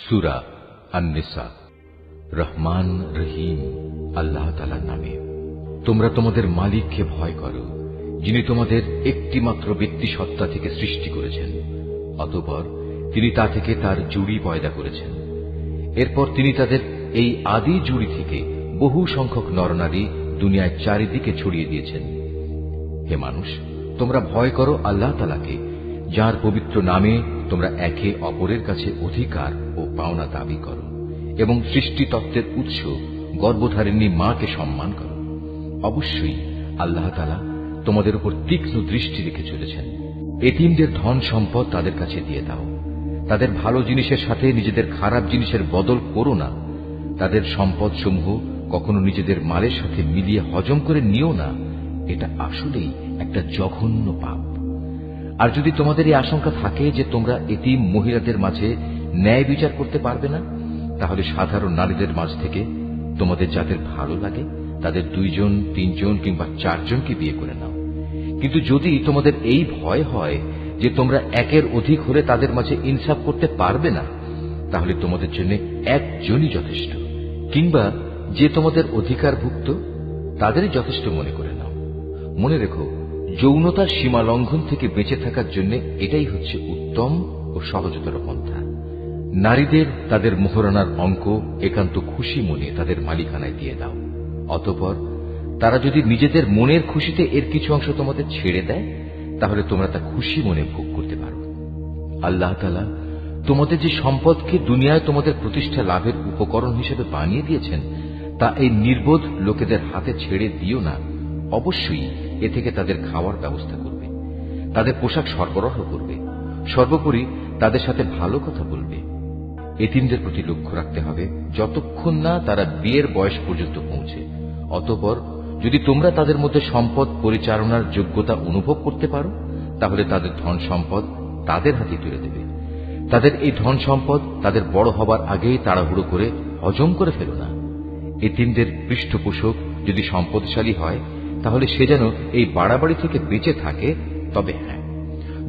সূরা আন-নিসা। রহমান রহিম আল্লাহ তাআলার নামে। তোমরা তোমাদের মালিককে ভয় করো, যিনি তোমাদের একটি মাত্র ব্যক্তি সত্তা থেকে সৃষ্টি করেছেন। অতঃপর তিনি তা থেকে তার জুড়ি পয়দা করেছেন। এরপর তিনি তাদের এই আদি জুড়ি থেকে বহু সংখ্যক নরনারী দুনিয়ায় চারিদিকে ছড়িয়ে দিয়েছেন। হে মানুষ, তোমরা ভয় করো আল্লাহ তাআলাকে, যার পবিত্র নামে তোমরা একে অপরের কাছে অধিকার ও পাওনা দাবি করো, এবং সৃষ্টি তত্ত্বের উৎস গর্ভধারিণী মাকে সম্মান করো। অবশ্যই আল্লাহ তাআলা তোমাদের উপর তীক্ষ্ণ দৃষ্টি রেখে চলেছেন। এতিমদের ধন সম্পদ তাদের কাছে দিয়ে দাও। তাদের ভালো জিনিসের সাথে নিজেদের খারাপ জিনিসের বদল করো না। তাদের সম্পদ সমূহ কখনো নিজেদের মালের সাথে মিলিয়ে হজম করে নিও না। এটা আসলেই একটা জঘন্য পাপ। আর যদি তোমাদের এই আশঙ্কা থাকে যে তোমরা এতিম মহিলাদের মাঝে ন্যায় বিচার করতে পারবে না, তাহলে সাধারণ নারীদের মাঝ থেকে তোমাদের যাদের ভালো লাগে তাদের 2 জন, 3 জন কিংবা 4 জনকে বিয়ে করে নাও। কিন্তু যদি তোমাদের এই ভয় হয় যে তোমরা একের অধিক হলে তাদের মাঝে ইনসাফ করতে পারবে না, তাহলে তোমাদের জন্য একজনই যথেষ্ট, কিংবা যে তোমাদের অধিকারভুক্ত তাদেরই যথেষ্ট মনে করে নাও। মনে রেখো, যৌনতার সীমা লঙ্ঘন থেকে বেঁচে থাকার জন্য এটাই হচ্ছে উত্তম ও সহজতর পন্থা। নারীদের তাদের মোহরানার অঙ্ক একান্ত খুশি মনে তাদের মালিকানায় দিয়ে দাও। অতঃপর তারা যদি নিজেদের মনের খুশিতে এর কিছু অংশ তোমাদের ছেড়ে দেয়, তাহলে তোমরা তা খুশি মনে ভোগ করতে পারো। আল্লাহ তাআলা তোমাদের যে সম্পদকে দুনিয়ায় তোমাদের প্রতিষ্ঠা লাভের উপকরণ হিসেবে বানিয়ে দিয়েছেন, তা এই নির্বোধ লোকেদের হাতে ছেড়ে দিও না। অবশ্যই এ থেকে তাদের খাওয়ার ব্যবস্থা করবে, তাদের পোশাক সরবরাহ করবে, সর্বোপরি তাদের সাথে ভালো কথা বলবে। এতিমদের প্রতি লক্ষ্য রাখতে হবে যতক্ষণ না তারা বিয়ের বয়স পর্যন্ত পৌঁছে। অতঃপর যদি তোমরা তাদের মধ্যে সম্পদ পরিচালনার যোগ্যতা অনুভব করতে পারো, তাহলে তাদের ধন সম্পদ তাদের হাতে তুলে দেবে। তাদের এই ধন সম্পদ তাদের বড় হবার আগেই তাড়াহুড়ো করে হজম করে ফেলো না। এতিমদের পৃষ্ঠপোষক যদি সম্পদশালী হয়, তাহলে সে যেন এই বাড়াবাড়ি থেকে বেঁচে থাকে। তবে হ্যাঁ,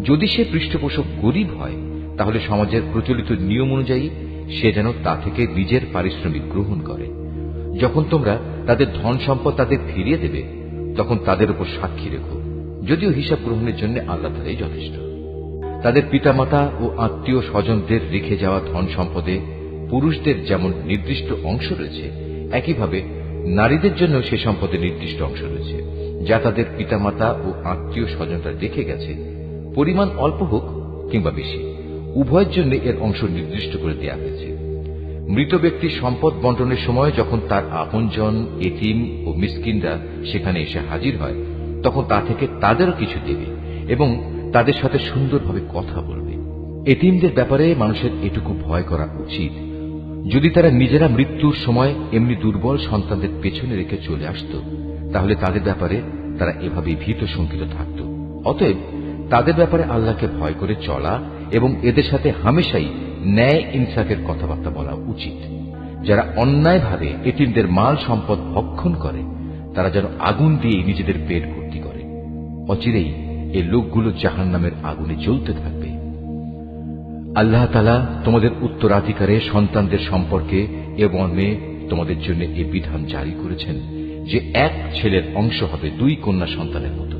যদি সে পৃষ্ঠপোষক গরিব হয়, তাহলে সমাজের প্রচলিত নিয়ম অনুযায়ী সে যেন তা থেকে নিজের পারিশ্রমিক গ্রহণ করে। যখন তোমরা তাদের ধন সম্পদ তাদের ফিরিয়ে দেবে, তখন তাদের উপর সাক্ষী রেখো, যদিও হিসাব গ্রহণের জন্য আল্লাহ তাআলাই যথেষ্ট। তাদের পিতামাতা ও আত্মীয় স্বজনদের রেখে যাওয়া ধন সম্পদে পুরুষদের যেমন নির্দিষ্ট অংশ রয়েছে, একইভাবে নারীদের জন্য সে সম্পদে নির্দিষ্ট অংশ রয়েছে, যা তাদের পিতামাতা ও আত্মীয় স্বজনরা রেখে গেছে। পরিমাণ অল্প হোক কিংবা বেশি, উভয়ের জন্য এর অংশ নির্দিষ্ট করে দেওয়া হয়েছে। মৃত ব্যক্তির সম্পদ বন্টনের সময় যখন তার আপনজন, এতিম ও মিসকিনরা সেখানে এসে হাজির হয়, তখন তা থেকে তাদেরও কিছু দেবে এবং তাদের সাথে সুন্দরভাবে কথা বলবে। এতিমদের ব্যাপারে মানুষের এটুকু ভয় করা উচিত, যদি তারা নিজেরা মৃত্যুর সময় এমনি দুর্বল সন্তানদের পেছনে রেখে চলে আসত, তাহলে তাদের ব্যাপারে তারা এভাবে ভীত শঙ্কিত থাকত। অতএব তাদের ব্যাপারে আল্লাহকে ভয় করে চলা এবং এদের সাথে হামেশাই ন্যায় ইনসাফের কথাবার্তা বলা উচিত। যারা অন্যায়ভাবে এতিমদের মাল সম্পদ ভক্ষণ করে, তারা যেন আগুন দিয়ে নিজেদের পেট ভর্তি করে। অচিরেই এই লোকগুলো জাহান্নামের আগুনে জ্বলতে থাকবে। আল্লাহ তাআলা তোমাদের উত্তরাধিকারে সন্তানদের সম্পর্কে এ মর্মে তোমাদের জন্য এ বিধান জারি করেছেন যে এক ছেলের অংশ হবে 2 কন্যা সন্তানের মতো।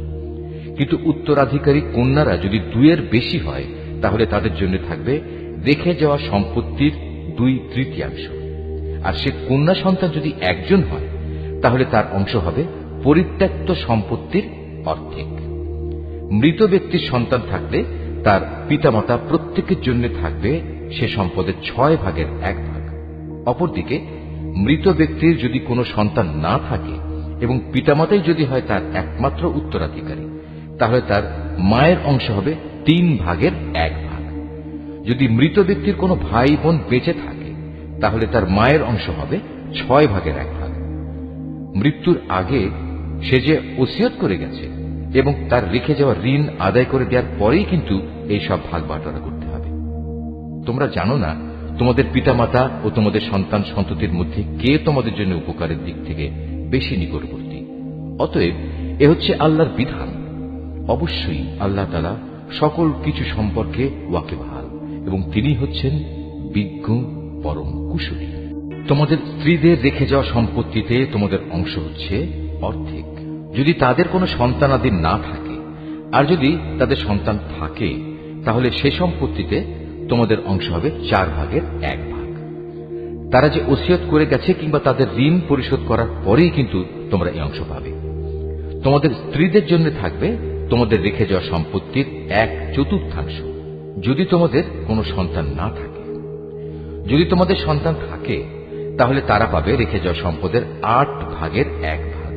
কিন্তু উত্তরাধিকারী কন্যারা যদি 2-এর বেশি হয়, তাহলে তাদের জন্য থাকবে রেখে যাওয়া সম্পত্তির 2/3 আর সে কন্যা সন্তান যদি 1 জন হয়, তাহলে তার অংশ হবে পরিত্যক্ত সম্পত্তির অর্ধেক। মৃত ব্যক্তির সন্তান থাকলে তার পিতামাতা প্রত্যেকের জন্য থাকবে সে সম্পদের 6/1 অপরদিকে মৃত ব্যক্তির যদি কোনো সন্তান না থাকে এবং পিতামাতাই যদি হয় তার একমাত্র উত্তরাধিকারী, তাহলে তার মায়ের অংশ হবে 3/1। যদি মৃত ব্যক্তির কোনো ভাই বোন বেঁচে থাকে, তাহলে তার মায়ের অংশ হবে 6/1। মৃত্যুর আগে সে যে ওসিয়ত করে গেছে এবং তার রেখে যাওয়া ঋণ আদায় করে দেওয়ার পরেই কিন্তু এই সব ভাগ বাটোয়ারা করতে হবে। তোমরা জানো না তোমাদের পিতামাতা ও তোমাদের সন্তান সন্ততির মধ্যে কে তোমাদের জন্য উপকারের দিক থেকে বেশি নিকটবর্তী। অতএব এ হচ্ছে আল্লাহর বিধান। অবশ্যই আল্লাহ তাআলা সকল কিছু সম্পর্কে ওয়াকিবহাল এবং তিনি হচ্ছেন বিজ্ঞ পরম কুশলী। তোমাদের স্ত্রীদের রেখে যাওয়া সম্পত্তিতে তোমাদের অংশ হচ্ছে অর্ধেক, যদি তাদের কোনো সন্তানাদি না থাকে। আর যদি তাদের সন্তান থাকে, তাহলে সে সম্পত্তিতে তোমাদের অংশ হবে 4 ভাগের 1 ভাগ। তারা যে ওসিয়ত করে গেছে কিংবা তাদের ঋণ পরিশোধ করার পরেই কিন্তু তোমরা এই অংশ পাবে। তোমাদের স্ত্রীদের জন্য থাকবে তোমাদের রেখে যাওয়া সম্পত্তির 1/4 যদি তোমাদের কোনো সন্তান না থাকে। যদি তোমাদের সন্তান থাকে, তাহলে তারা পাবে রেখে যাওয়া সম্পদের 8 ভাগের 1 ভাগ।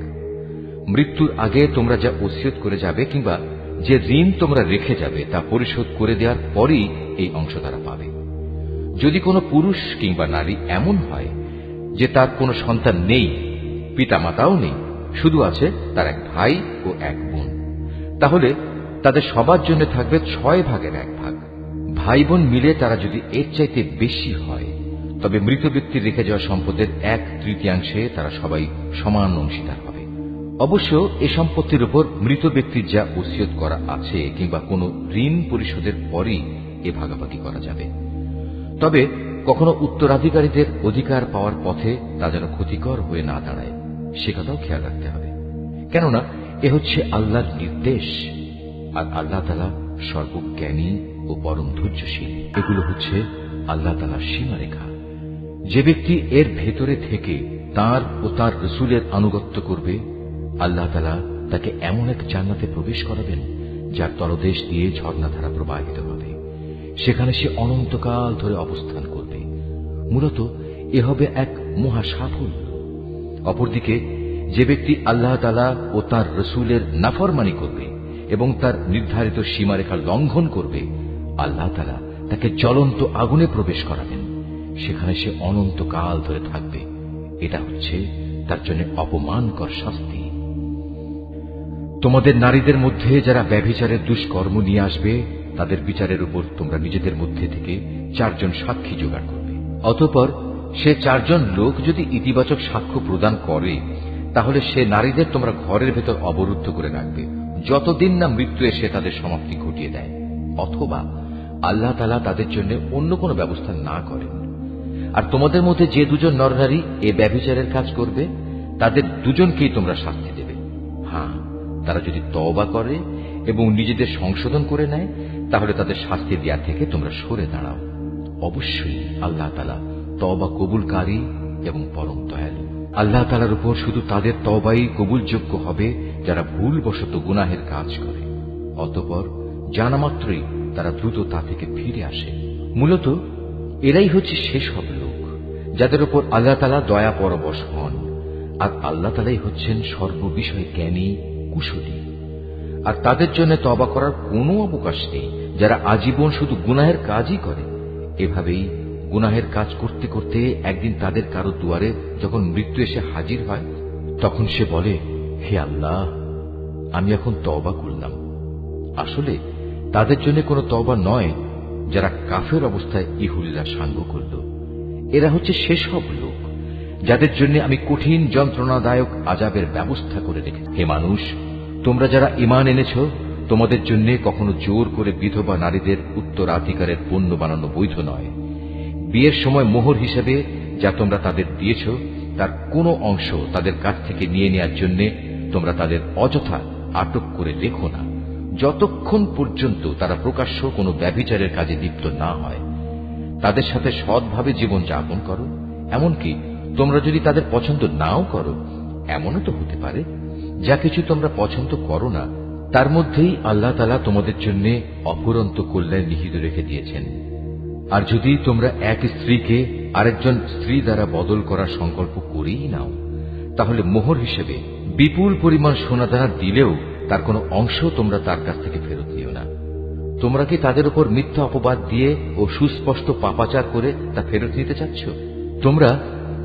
মৃত্যুর আগে তোমরা যা ওসিয়ত করে যাবে কিংবা যে ঋণ তোমরা রেখে যাবে তা পরিশোধ করে দেওয়ার পরই এই অংশ তারা পাবে। যদি কোনো পুরুষ কিংবা নারী এমন হয় যে তার কোনো সন্তান নেই, পিতামাতাও নেই, শুধু আছে তার এক ভাই ও এক বোন, তাহলে তাদের সবার জন্য থাকবে 6 ভাগের 1 ভাগ। ভাই বোন মিলে তারা যদি এর চাইতে বেশি হয়, তবে মৃত ব্যক্তির রেখে যাওয়া সম্পদের 1/3 তারা সবাই সমান অংশীদার হবে। অবশ্য এ সম্পত্তির উপর মৃত ব্যক্তির যা ওসিয়ত করা আছে কিংবা কোনো ঋণ পরিশোধের পরই এ ভাগাভাগি করা যাবে। তবে কখনো উত্তরাধিকারীদের অধিকার পাওয়ার পথে তা যেন ক্ষতিকর হয়ে না দাঁড়ায়, সে কথাও খেয়াল রাখতে হবে। কেননা এ হচ্ছে আল্লাহর নির্দেশ, আর আল্লাহ তাআলা সর্বজ্ঞানী ও পরম ধৈর্যশীল। এগুলো হচ্ছে আল্লাহ তাআলার সীমারেখা। যে ব্যক্তি এর ভেতরে থেকে তার ও তার রাসূলের আনুগত্য করবে, আল্লাহ তাআলা তাকে এমন এক জান্নাতে প্রবেশ করাবেন যার তলদেশ দিয়ে ঝর্ণাধারা প্রবাহিত হবে। সেখানে সে অনন্তকাল ধরে অবস্থান করবে। মূলত এ হবে এক মহা সাফল্য। অপরদিকে যে ব্যক্তি আল্লাহ তাআলা ও তার রাসূলের নাফরমানি করবে এবং তার নির্ধারিত সীমারেখা লঙ্ঘন করবে, আল্লাহ তাআলা তাকে জ্বলন্ত আগুনে প্রবেশ করাবেন। সেখানে সে অনন্তকাল ধরে থাকবে। এটা হচ্ছে তার জন্য অপমানকর শাস্তি। তোমাদের নারীদের মধ্যে যারা ব্যভিচারের দুষ্কর্ম নিয়ে আসবে, তাদের বিচারের উপর তোমরা নিজেদের মধ্যে থেকে 4 জন সাক্ষী জোগাড় করবে। অতঃপর সে 4 জন লোক যদি ইতিবাচক সাক্ষ্য প্রদান করে, তাহলে সে নারীদের তোমরা ঘরের ভেতর অবরুদ্ধ করে রাখবে যতদিন না মৃত্যু এসে তাদের সমাপ্তি ঘটিয়ে দেয়, অথবা আল্লাহ তাআলা তাদের জন্য অন্য কোনো ব্যবস্থা না করেন। আর তোমাদের মধ্যে যে 2 জন নরনারী এ ব্যভিচারের কাজ করবে, তাদের 2 জনকেই তোমরা শাস্তি দেবে। হ্যাঁ, তারা যদি তওবা করে এবং নিজেদের সংশোধন করে নেয়, তাহলে তাদের শাস্তি দেয়া থেকে তোমরা সরে দাঁড়াও। অবশ্যই আল্লাহ তাআলা তওবা কবুলকারী এবং পরম দয়ালু। আল্লাহ তাআলার উপর শুধু তাদের তওবাই কবুলযোগ্য হবে যারা ভুলবশত গুনাহের কাজ করে, অতঃপর জানা মাত্রই তারা দ্রুত তা থেকে ফিরে আসে। মূলত এরাই হচ্ছে সেসব লোক যাদের উপর আল্লাহ তাআলা দয়া পরবশ হন, আর আল্লাহ তাআলাই হচ্ছেন সর্ববিষয়ে জ্ঞানী, কুশলী। আর তাদের জন্য তওবা করার কোনো অবকাশ নেই যারা আজীবন শুধু গুনাহের কাজই করে। এভাবেই গুনাহের কাজ করতে করতে একদিন তাদের কারো দুয়ারে যখন মৃত্যু এসে হাজির হয়, তখন সে বলে, হে আল্লাহ, আমি এখন তওবা করলাম। আসলে তাদের জন্য কোনো তওবা নয় যারা কাফের অবস্থায় ইহুদিরা সাঙ্গ করল। এরা হচ্ছে সেসব লোক যাদের জন্য আমি কঠিন যন্ত্রণাদায়ক আযাবের ব্যবস্থা করে রেখেছি। হে মানুষ, তোমরা যারা ঈমান এনেছ, তোমাদের জন্য কখনো জোর করে বিধবা নারীদের উত্তরাধিকারের পণ্য বানানো বৈধ নয়। বিয়ের সময় মোহর হিসেবে যা তোমরা তাদের দিয়েছ, তার কোনো অংশ তাদের কাছ থেকে নিয়ে নেওয়ার জন্য তোমরা তাদের অযথা আটক করে রেখো না, যতক্ষণ পর্যন্ত তারা প্রকাশ্য কোনো ব্যভিচারের কাজে লিপ্ত না হয়। তাদের সাথে সৎভাবে জীবন যাপন করো। এমনকি তোমরা যদি তাদের পছন্দ নাও করো, এমনও তো হতে পারে যা কিছু তোমরা পছন্দ করো না, তার মধ্যেই আল্লাহ তাআলা তোমাদের জন্য অফুরন্ত কল্যাণ নিহিত রেখে দিয়েছেন। আর যদি তোমরা এক স্ত্রীকে আরেকজন স্ত্রী দ্বারা বদল করার সংকল্প করেই নাও, তাহলে মোহর হিসেবে বিপুল পরিমাণ সোনাদানা দিলেও তার কোনো অংশ তোমরা তার কাছ থেকে ফেরত নিও না। তোমরা কি তাদের উপর মিথ্যা অপবাদ দিয়ে ও সুস্পষ্ট পাপাচার করে তা ফেরত নিতে চাচ্ছ? তোমরা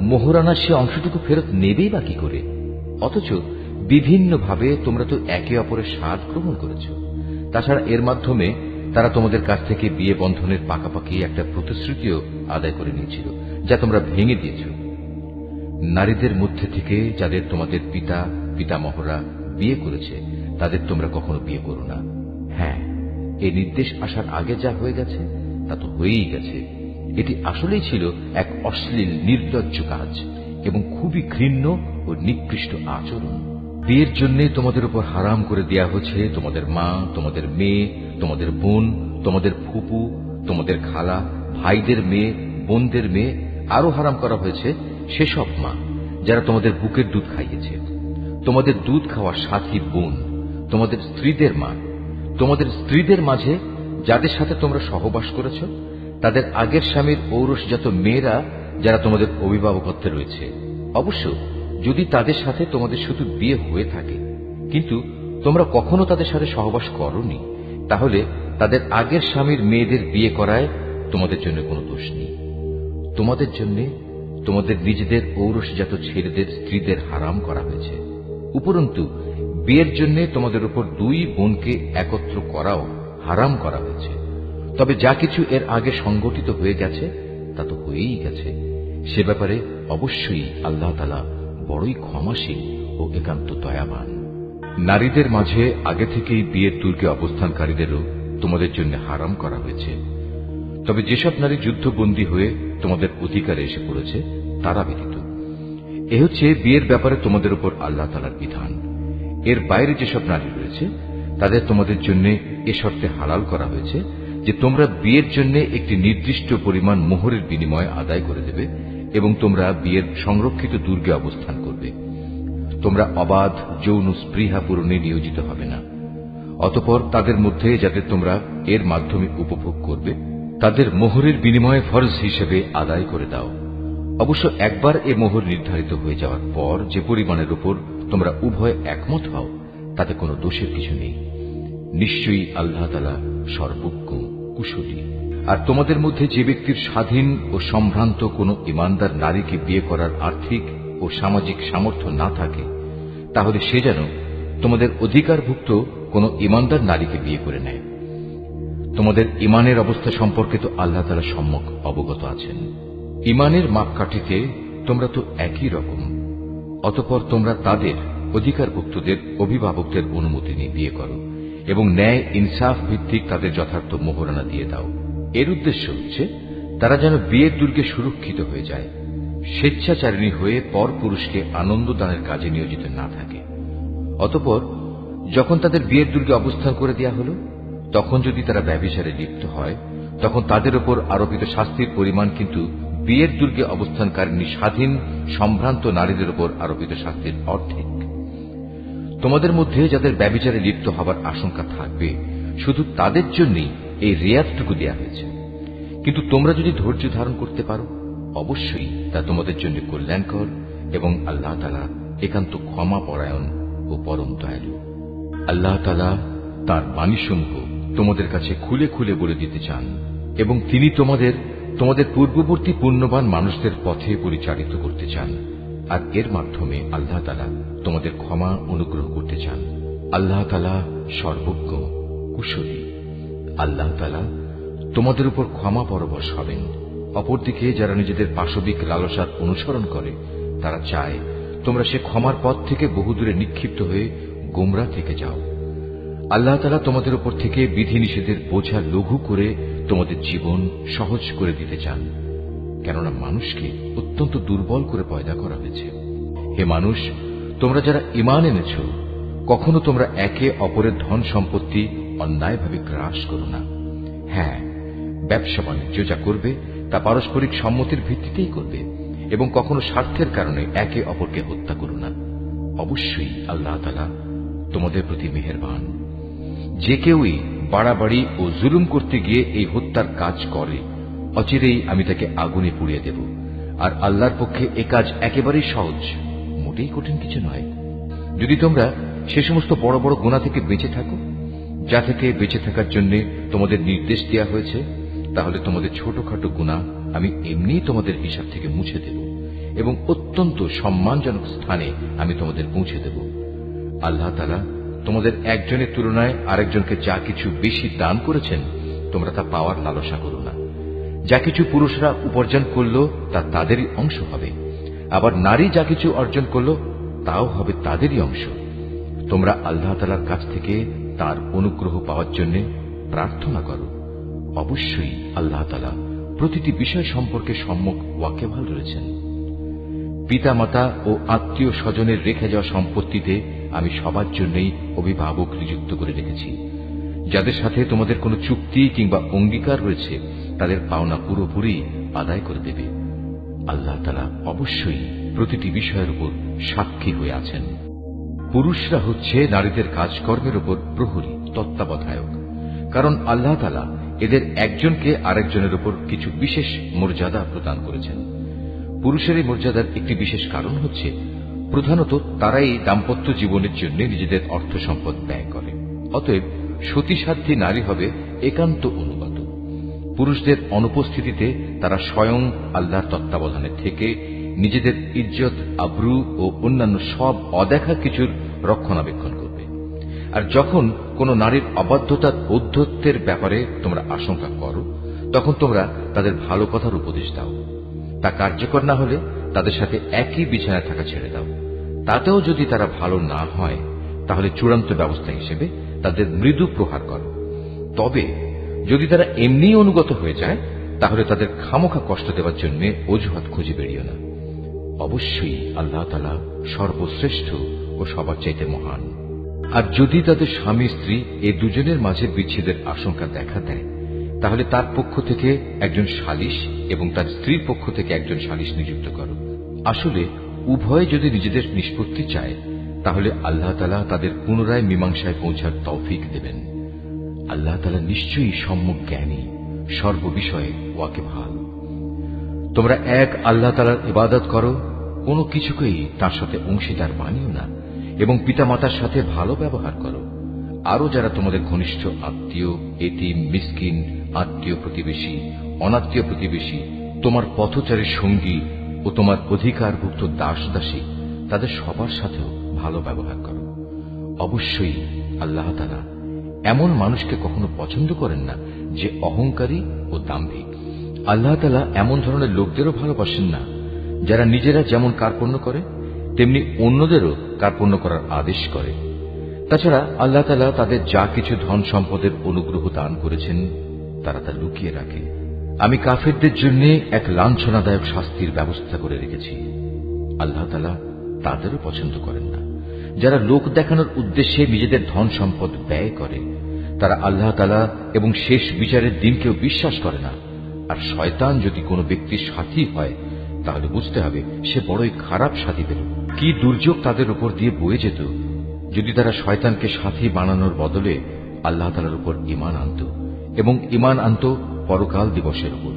মোহরানার সে অংশটুকু ফেরত নেবেই বা কি করে? অথচ বিভিন্নভাবে তোমরা তো একে অপরের স্বাদ গ্রহণ করেছ। তাছাড়া এর মাধ্যমে তারা তোমাদের কাছ থেকে বিয়ে বন্ধনের পাকাপাকি একটা প্রতিশ্রুতিও আদায় করে নিয়েছিল, যা তোমরা ভেঙে দিয়েছ। নারীদের মধ্যে থেকে যাদের তোমাদের পিতা পিতামহরা বিয়ে করেছে, তাদের তোমরা কখনো বিয়ে করো না। হ্যাঁ, এই নির্দেশ আসার আগে যা হয়ে গেছে তা তো হয়েই গেছে। এটি আসলেই ছিল এক অশ্লীল নির্লজ্জ কাজ এবং খুবই ঘৃণ্য ও নিকৃষ্ট আচরণ। বিয়ের জন্য তোমাদের উপর হারাম করে দেয়া হচ্ছে তোমাদের মা, তোমাদের মেয়ে, তোমাদের বোন, তোমাদের ফুপু, তোমাদের খালা, ভাইদের মেয়ে, বোনদের মেয়ে। আরো হারাম করা হয়েছে সেসব মা যারা তোমাদের বুকের দুধ খাইয়েছে, তোমাদের দুধ খাওয়া সাথী বোন, তোমাদের স্ত্রীদের মা, তোমাদের স্ত্রীদের মাঝে যাদের সাথে তোমরা সহবাস করেছ, তাদের আগের স্বামীর ঔরসজাত মেয়েরা যারা তোমাদের অভিভাবকত্বে রয়েছে। অবশ্য যদি তাদের সাথে তোমাদের শুধু বিয়ে হয়ে থাকে কিন্তু তোমরা কখনো তাদের সাথে সহবাস করনি, তাহলে তাদের আগের স্বামীর মেয়েদের বিয়ে করায় তোমাদের জন্য কোনো দোষ নেই। তোমাদের জন্য তোমাদের নিজেদের ঔরসজাত ছেলেদের স্ত্রীদের হারাম করা হয়েছে। উপরন্তু বিয়ের জন্য তোমাদের উপর দুই বোনকে একত্র করাও হারাম করা হয়েছে। তবে যা কিছু এর আগে সংগঠিত হয়ে গেছে তা তো হয়েই গেছে। সে ব্যাপারে অবশ্যই আল্লাহ তাআলা বড়ই ক্ষমাশীল ও একান্ত দয়াবান। নারীদের মাঝে আগে থেকেই বিয়ের দুর্গে অবস্থানকারীদেরও তোমাদের জন্য হারাম করা হয়েছে। তবে যেসব নারী যুদ্ধবন্দী হয়ে তোমাদের অধিকারে এসে পড়েছে তারা ব্যতীত। এ হচ্ছে বিয়ের ব্যাপারে তোমাদের উপর আল্লাহ তাআলার বিধান। এর বাইরে যেসব নারী রয়েছে তাদের তোমাদের জন্য এ শর্তে হালাল করা হয়েছে যে তোমরা বিয়ের জন্য একটি নির্দিষ্ট পরিমাণ মোহরের বিনিময় আদায় করে দেবে এবং তোমরা বিয়ের সংরক্ষিত দুর্গে অবস্থান করবে। তোমরা অবাধ যৌন স্পৃহা পূরণে নিয়োজিত হবে না। অতঃপর তাদের মধ্যে যাদের তোমরা এর মাধ্যমে উপভোগ করবে তাদের মোহরের বিনিময়ে ফরজ হিসেবে আদায় করে দাও। অবশ্য একবার এ মোহর নির্ধারিত হয়ে যাওয়ার পর যে পরিমাণের উপর তোমরা উভয় একমত হও তাতে কোনো দোষের কিছু নেই। নিশ্চয়ই আল্লাহ তাআলা সর্বজ্ঞ, কুশলী। আর তোমাদের মধ্যে যে ব্যক্তির স্বাধীন ও সম্ভ্রান্ত কোনো ঈমানদার নারীকে বিয়ে করার আর্থিক ও সামাজিক সামর্থ্য না থাকে তাহলে সে যেন তোমাদের অধিকারভুক্ত কোনো ঈমানদার নারীকে বিয়ে করে নেয়। তোমাদের ঈমানের অবস্থা সম্পর্কে তো আল্লাহ তাআলা সম্যক অবগত আছেন। ঈমানের মাপকাঠিতে তোমরা তো একই রকম। অতঃপর তোমরা তাদের অধিকারভুক্তদের অভিভাবকদের অনুমতি নিয়ে বিয়ে করো এবং ন্যায় ইনসাফ ভিত্তিক তাদের যথার্থ মোহরানা দিয়ে দাও। এর উদ্দেশ্য হচ্ছে তারা যেন বিয়ের দুর্গে সুরক্ষিত হয়ে যায়, স্বেচ্ছাচারিণী হয়ে পর পুরুষকে আনন্দ দানের কাজে নিয়োজিত না থাকে। অতঃপর যখন তাদের বিয়ের দুর্গে অবস্থান করে দেয়া হল তখন যদি তারা ব্যভিচারে লিপ্ত হয় তখন তাদের উপর আরোপিত শাস্তির পরিমাণ কিন্তু বিয়ের দুর্গে অবস্থানকারিণী স্বাধীন সম্ভ্রান্ত নারীদের উপর আরোপিত শাস্তির অর্ধেক। তোমাদের মধ্যে যাদের ব্যভিচারে লিপ্ত হবার আশঙ্কা থাকবে শুধু তাদের জন্যই এই রেয়াতটুকু দেয়া হয়েছে। কিন্তু তোমরা যদি ধৈর্য ধারণ করতে পারো অবশ্যই তা তোমাদের জন্য কল্যাণকর এবং আল্লাহ তাআলা একান্ত ক্ষমা পরায়ণ ও পরম দয়ালু। আল্লাহ তাআলা তাঁর বাণীসমূহ তোমাদের কাছে খুলে খুলে বলে দিতে চান এবং তিনি তোমাদের পূর্ববর্তী পুণ্যবান মানুষদের পথে পরিচালিত করতে চান। আর এর মাধ্যমে আল্লাহ তাআলা তোমাদের ক্ষমা অনুগ্রহ করতে চান। আল্লাহ তাআলা সর্বজ্ঞ, কুশলী। আল্লাহ তাআলা তোমাদের উপর ক্ষমা পরবশ হবেন। অপরদিকে যারা নিজেদের পাশবিক লালসার অনুসরণ করে তারা চায় তোমরা সে ক্ষমার পথ থেকে বহুদূরে নিক্ষিপ্ত হয়ে গোমরা থেকে যাও। আল্লাহ তাআলা তোমাদের উপর থেকে বিধিনিষেধের বোঝা লঘু করে তোমাদের জীবন সহজ করে দিতে চান, কেননা মানুষকে অত্যন্ত দুর্বল করে পয়দা করা হয়েছে। হে মানুষ, তোমরা যারা ঈমান এনেছ কখনো তোমরা একে অপরের ধন সম্পত্তি অন্যায়ভাবে গ্রাস করো না। হ্যাঁ, ব্যবসা বাণিজ্য যা করবে তা পারস্পরিক সম্মতির ভিত্তিতেই করবে এবং কখনো স্বার্থের কারণে একে অপরকে হত্যা করো না। অবশ্যই আল্লাহ তাআলা তোমাদের প্রতি মেহেরবান। যে কেউই বাড়াবাড়ি ও জুলুম করতে গিয়ে এই হত্যার কাজ করে অচিরেই আমি তাকে আগুনে পুড়িয়ে দেব। আর আল্লাহর পক্ষে এ কাজ একেবারেই সহজ, মোটেই কঠিন কিছু নয়। যদি তোমরা সে সমস্ত বড় বড় গুনাহ থেকে বেঁচে থাকো যা থেকে বেঁচে থাকার জন্য তোমাদের নির্দেশ দেওয়া হয়েছে, তাহলে তোমাদের ছোটখাটো গুনাহ আমি এমনিই তোমাদের হিসাব থেকে মুছে দেব এবং অত্যন্ত সম্মানজনক স্থানে আমি তোমাদের পৌঁছে দেব। আল্লাহ তাআলা তোমাদের একজনের তুলনায় আরেকজনকে যা কিছু বেশি দান করেছেন তোমরা তা পাওয়ার লালসা করো না। যা কিছু পুরুষরা উপার্জন করল তা তাদেরই অংশ হবে, আবার নারী যা কিছু অর্জন করল তাও হবে তাদেরই অংশ। তোমরা আল্লাহ তাআলার কাছ থেকে তার অনুগ্রহ পাওয়ার জন্য প্রার্থনা করো। অবশ্যই আল্লাহ তাআলা প্রতিটি বিষয় সম্পর্কে সম্যক ওয়াকিবহাল রয়েছেন। পিতামাতা ও আত্মীয় স্বজনের রেখে যাওয়া সম্পত্তিতে আমি সবার জন্যই অভিভাবক নিযুক্ত করে রেখেছি। যাদের সাথে তোমাদের কোনো চুক্তি কিংবা অঙ্গীকার রয়েছে তাদের পাওনা পুরোপুরি আদায় করে দেবে। আল্লাহ তাআলা অবশ্যই প্রতিটি বিষয়ের উপর সাক্ষী হয়ে আছেন। পুরুষরা হচ্ছে নারীদের কাজকর্মের উপর প্রহরী, তত্ত্বাবধায়ক। কারণ আল্লাহ তাআলা এদের একজনকে আরেকজনের উপর কিছু বিশেষ মর্যাদা প্রদান করেছেন। পুরুষের এই মর্যাদার একটি বিশেষ কারণ হচ্ছে প্রধানত তারাই দাম্পত্য জীবনের জন্য নিজেদের অর্থ সম্পদ ব্যয় করে। অতএব সতীসাধ্যী নারী হবে একান্ত অনুগত। পুরুষদের অনুপস্থিতিতে তারা স্বয়ং আল্লাহর তত্ত্বাবধানে থেকে নিজেদের ইজ্জত, আবরু ও অন্যান্য সব অদেখা কিছুর রক্ষণাবেক্ষণ করবে। আর যখন কোন নারীর অবাধ্যতার ঔদ্ধত্যের ব্যাপারে তোমরা আশঙ্কা করো, তখন তোমরা তাদের ভালো কথার উপদেশ দাও। তা কার্যকর না হলে তাদের সাথে একই বিছানায় থাকা ছেড়ে দাও। তাতেও যদি তারা ভালো না হয়, তাহলে চূড়ান্ত ব্যবস্থা হিসেবে তাদের মৃদু প্রহার করো। তবে যদি তারা এমনি অনুগত হয়ে যায়, তাহলে তাদের খামোখা কষ্ট দেওয়ার জন্য অজুহাত খুঁজে বেরিও না। অবশ্যই আল্লাহ তাআলা সর্বশ্রেষ্ঠ ও সবার চাইতে মহান। আর যদি তাদের স্বামী স্ত্রী এই দুজনের মাঝে বিচ্ছেদের আশঙ্কা দেখা দেয়, তাহলে তার পক্ষ থেকে একজন সালিশ এবং তার স্ত্রীর পক্ষ থেকে একজন সালিশ নিযুক্ত করো। আসলে উভয়ে যদি নিজেদের নিষ্পত্তি চায়, তাহলে আল্লাহ তাআলা তাদের পুনরায় মীমাংসায় পৌঁছার তৌফিক দেবেন। আল্লাহ তাআলা নিশ্চয়ই সম্যক জ্ঞানী, সর্ববিষয়ে ওয়াকিবহাল। তোমরা এক আল্লাহ তাআলার ইবাদত করো, কোনো কিছুকেই তার সাথে অংশীদার বানিও না, এবং পিতামাতার সাথে ভালো ব্যবহার করো। আরো যারা তোমাদের ঘনিষ্ঠ আত্মীয়, এতিম, মিসকিন, আত্মীয় প্রতিবেশী, অনাত্মীয় প্রতিবেশী, তোমার পথচারীর সঙ্গী ও তোমার অধিকারভুক্ত দাস দাসী, তাদের সবার সাথেও ভালো ব্যবহার করো। অবশ্যই আল্লাহ তাআলা এমন মানুষকে কখনো পছন্দ করেন না যে অহংকারী ও দাম্ভিক। আল্লাহ তাআলা এমন ধরনের লোকদেরও ভালোবাসেন না যারা নিজেরা যেমন কার্পণ্য করে তেমনি অন্যদেরও কার্পণ্য করার আদেশ করে। তাছাড়া আল্লাহ তাআলা তাদের যা কিছু ধন সম্পদের অনুগ্রহ দান করেছেন তারা তা লুকিয়ে রাখে। আমি কাফেরদের জন্য এক লাঞ্ছনাদায়ক শাস্তির ব্যবস্থা করে রেখেছি। আল্লাহ তাআলা তাদেরও পছন্দ করেন না যারা লোক দেখানোর উদ্দেশ্যে নিজেদের ধন সম্পদ ব্যয় করে। তারা আল্লাহ তাআলা এবং শেষ বিচারের দিনকেও বিশ্বাস করে না। আর শয়তান যদি কোনো ব্যক্তির সাথী হয়, তাহলে বুঝতে হবে সে বড়ই খারাপ সাথী পেল। কি দুর্যোগ তাদের উপর দিয়ে বয়ে যেত যদি তারা শয়তানকে সাথী বানানোর বদলে আল্লাহ তাআলার উপর ঈমান আনত এবং ঈমান আনত পরকাল দিবসের উপর।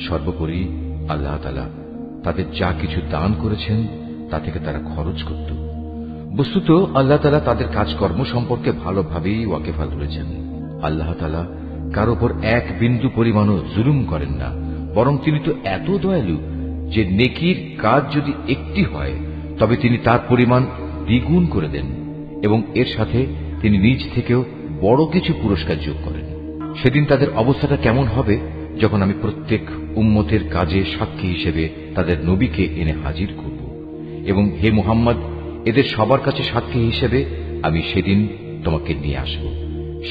সর্বোপরি আল্লাহ তাআলা তাদের যা কিছু দান করেছেন তা থেকে তারা খরচ করত। বস্তুত আল্লাহ তাআলা তাদের কাজকর্ম সম্পর্কে ভালোভাবেই ওয়াকিবহাল রয়েছেন। আল্লাহ তাআলা কার উপর এক বিন্দু পরিমাণও জুলুম করেন না, বরং তিনি তো এত দয়ালু যে নেকির কাজ যদি একটি হয় তবে তিনি তার পরিমাণ দ্বিগুণ করে দেন এবং এর সাথে তিনি নিজ থেকেও বড় কিছু পুরস্কার যোগ করেন। সেদিন তাদের অবস্থাটা কেমন হবে যখন আমি প্রত্যেক উম্মতের কাজে সাক্ষী হিসেবে তাদের নবীকে এনে হাজির করব, এবং হে মুহাম্মদ, এদের সবার কাছে সাক্ষী হিসেবে আমি সেদিন তোমাকে নিয়ে আসব।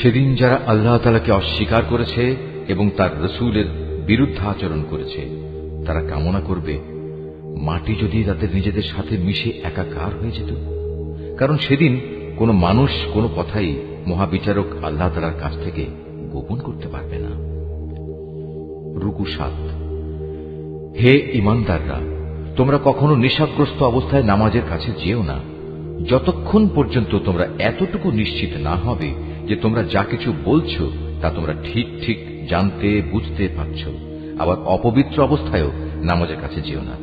সেদিন যারা আল্লাহ তাআলাকে অস্বীকার করেছে এবং তার রাসূলের বিরুদ্ধে আচরণ করেছে, তারা কামনা করবে মাটি যদি তাদের নিজেদের সাথে মিশে একাকার হয়ে যেত। কারণ সেদিন কোনো মানুষ কোনো কথাই মহাবিচারক আল্লাহ তাআলার কাছ থেকে গোপন করতে পারবে না। রুকু 7। হে ঈমানদাররা, তোমরা কখনো নেশাগ্রস্ত অবস্থায় নামাজের কাছে যেও না, যতক্ষণ পর্যন্ত তোমরা এতটুকু নিশ্চিত না হবে যে তোমরা যা কিছু বলছো তা তোমরা ঠিক ঠিক জানতে বুঝতে পারছ। আবার অপবিত্র অবস্থায়ও নামাজের কাছে যেও না,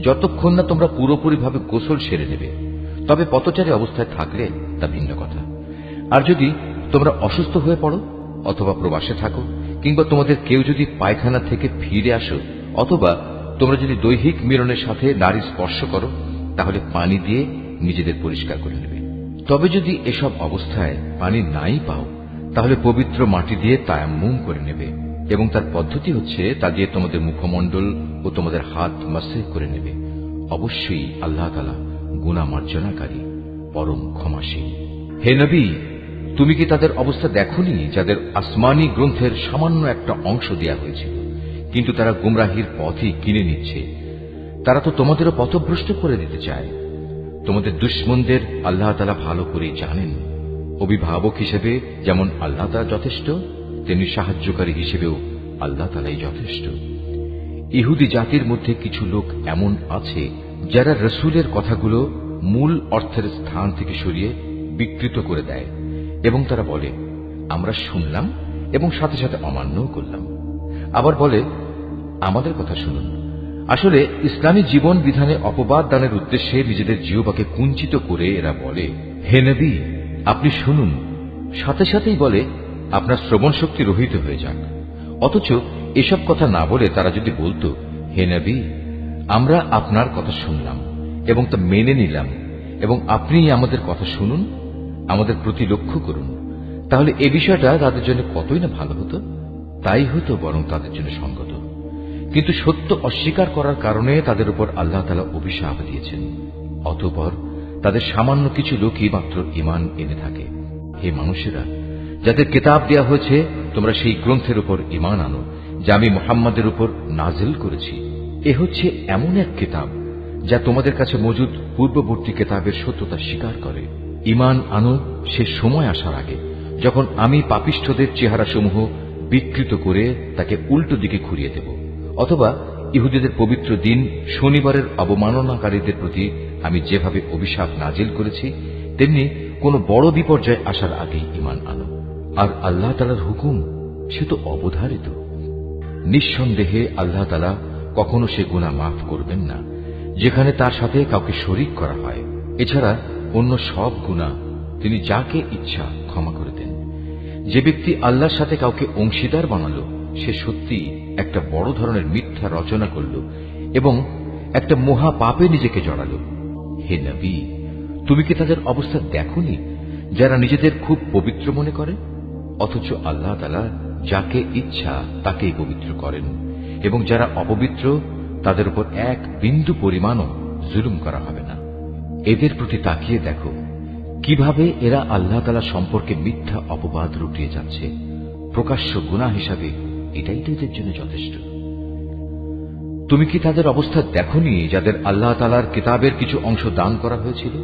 যতক্ষণ না তোমরা পুরোপুরিভাবে গোসল সেরে নেবে। তবে পথচারী অবস্থায় থাকলে তা ভিন্ন কথা। আর যদি তোমরা অসুস্থ হয়ে পড়ো অথবা প্রবাসে থাকো, কিংবা তোমাদের কেউ যদি পায়খানা থেকে ফিরে আসো, অথবা তোমরা যদি দৈহিক মিলনের সাথে নারী স্পর্শ করো, তাহলে পানি দিয়ে নিজেদের পরিষ্কার করে নেবে। তবে যদি এসব অবস্থায় পানি নাই পাও, তাহলে পবিত্র মাটি দিয়ে তায়াম্মুম করে নেবে, এবং তার পদ্ধতি হচ্ছে তা দিয়ে তোমাদের মুখমণ্ডল ও তোমাদের হাত মাসে করে নেবে। অবশ্যই আল্লাহ তাআলা গুনাহ মার্জনাকারী, পরম ক্ষমাশীল। হে নবী, তুমি কি তাদের অবস্থা দেখোনি যাদের আসমানি গ্রন্থের সামান্য একটা অংশ দেয়া হয়েছিল, কিন্তু তারা গুমরাহির পথই কিনে নিচ্ছে। তারা তো তোমাদেরও পথভ্রষ্ট করে দিতে চায়। তোমাদের দুশমনদের আল্লাহ তাআলা ভালো করেই জানেন। অভিভাবক হিসেবে যেমন আল্লাহ তাআলা যথেষ্ট, তেমনি সাহায্যকারী হিসেবেও আল্লাহ তাআলাই যথেষ্ট। ইহুদি জাতির মধ্যে কিছু লোক এমন আছে যারা রসুলের কথাগুলো মূল অর্থের স্থান থেকে সরিয়ে বিকৃত করে দেয় এবং তারা বলে, আমরা শুনলাম এবং সাথে সাথে অমান্যও করলাম। আবার বলে, আমাদের কথা শুনুন। আসলে ইসলামী জীবন বিধানে অপবাদ দানের উদ্দেশ্যে নিজেদের জিহ্বাকে কুঞ্চিত করে এরা বলে, হে নবী, আপনি শুনুন। সাথে সাথেই বলে, আপনার শ্রবণ শক্তি রহিত হয়ে যাক। অথচ এসব কথা না বলে তারা যদি বলতো, হে নবী, আমরা আপনার কথা শুনলাম এবং তা মেনে নিলাম এবং আপনি আমাদের কথা শুনুন, আমাদের প্রতি লক্ষ্য করুন, তাহলে এ বিষয়টা তাদের জন্য কতই না ভালো হতো। তাই হতো বরং তাদের জন্য সঙ্গত। কিন্তু সত্য অস্বীকার করার কারণে তাদের উপর আল্লাহ তাআলা অভিশাপ দিয়েছেন। অতঃপর তাদের সামান্য কিছু লোকই মাত্র ঈমান এনে থাকে। হে মানুষেরা, যাদের কিতাব দেয়া হয়েছে, তোমরা সেই গ্রন্থের উপর ঈমান আনো যা আমি মুহাম্মাদের উপর নাজিল করেছি। এ হচ্ছে এমন এক কিতাব যা তোমাদের কাছে মজুদ পূর্ববর্তী কিতাবের সত্যতা স্বীকার করে। ঈমান আনো সে সময় আসার আগে যখন আমি পাপিষ্ঠদের চেহারাসমূহ বিকৃত করে তাকে উল্টো দিকে ঘুরিয়ে দেব, অথবা ইহুদিদের পবিত্র দিন শনিবারের অবমাননাকারীদের প্রতি আমি যেভাবে অভিশাপ নাজিল করেছি, তেমনি কোন বড় বিপর্যয় আসার আগেই ঈমান আনো। আর আল্লাহ তাআলার হুকুম সে তো অবধারিত। নিঃসন্দেহে আল্লাহ তাআলা কখনো সে গুনাহ মাফ করবেন না যেখানে তার সাথে কাউকে শরীক করা হয়। এছাড়া অন্য সব গুনাহ তিনি যাকে ইচ্ছা ক্ষমা করে দেন। যে ব্যক্তি আল্লাহর সাথে কাউকে অংশীদার বানালো, সে সত্যি একটা বড় ধরনের মিথ্যা রচনা করল এবং একটা মহা পাপে নিজেকে জড়ালো। হে নবী, তুমি কি তাদের অবস্থা দেখোনি যারা নিজেদের খুব পবিত্র মনে করে, অথচ আল্লাহ তাআলা যাকে ইচ্ছা তাকেই পবিত্র করেন, এবং যারা অপবিত্র তাদের উপর এক বিন্দু পরিমাণও জুলুম করা হবে না। এদের প্রতি তাকিয়ে দেখো কিভাবে এরা আল্লাহ তাআলা সম্পর্কে মিথ্যা অপবাদ রটিয়ে যাচ্ছে। প্রকাশ্য গুনাহ হিসাবে এটাই তো এদের জন্য যথেষ্ট। তুমি কি তাদের অবস্থা দেখোনি যাদের আল্লাহ তাআলার কিতাবের কিছু অংশ দান করা হয়েছিল?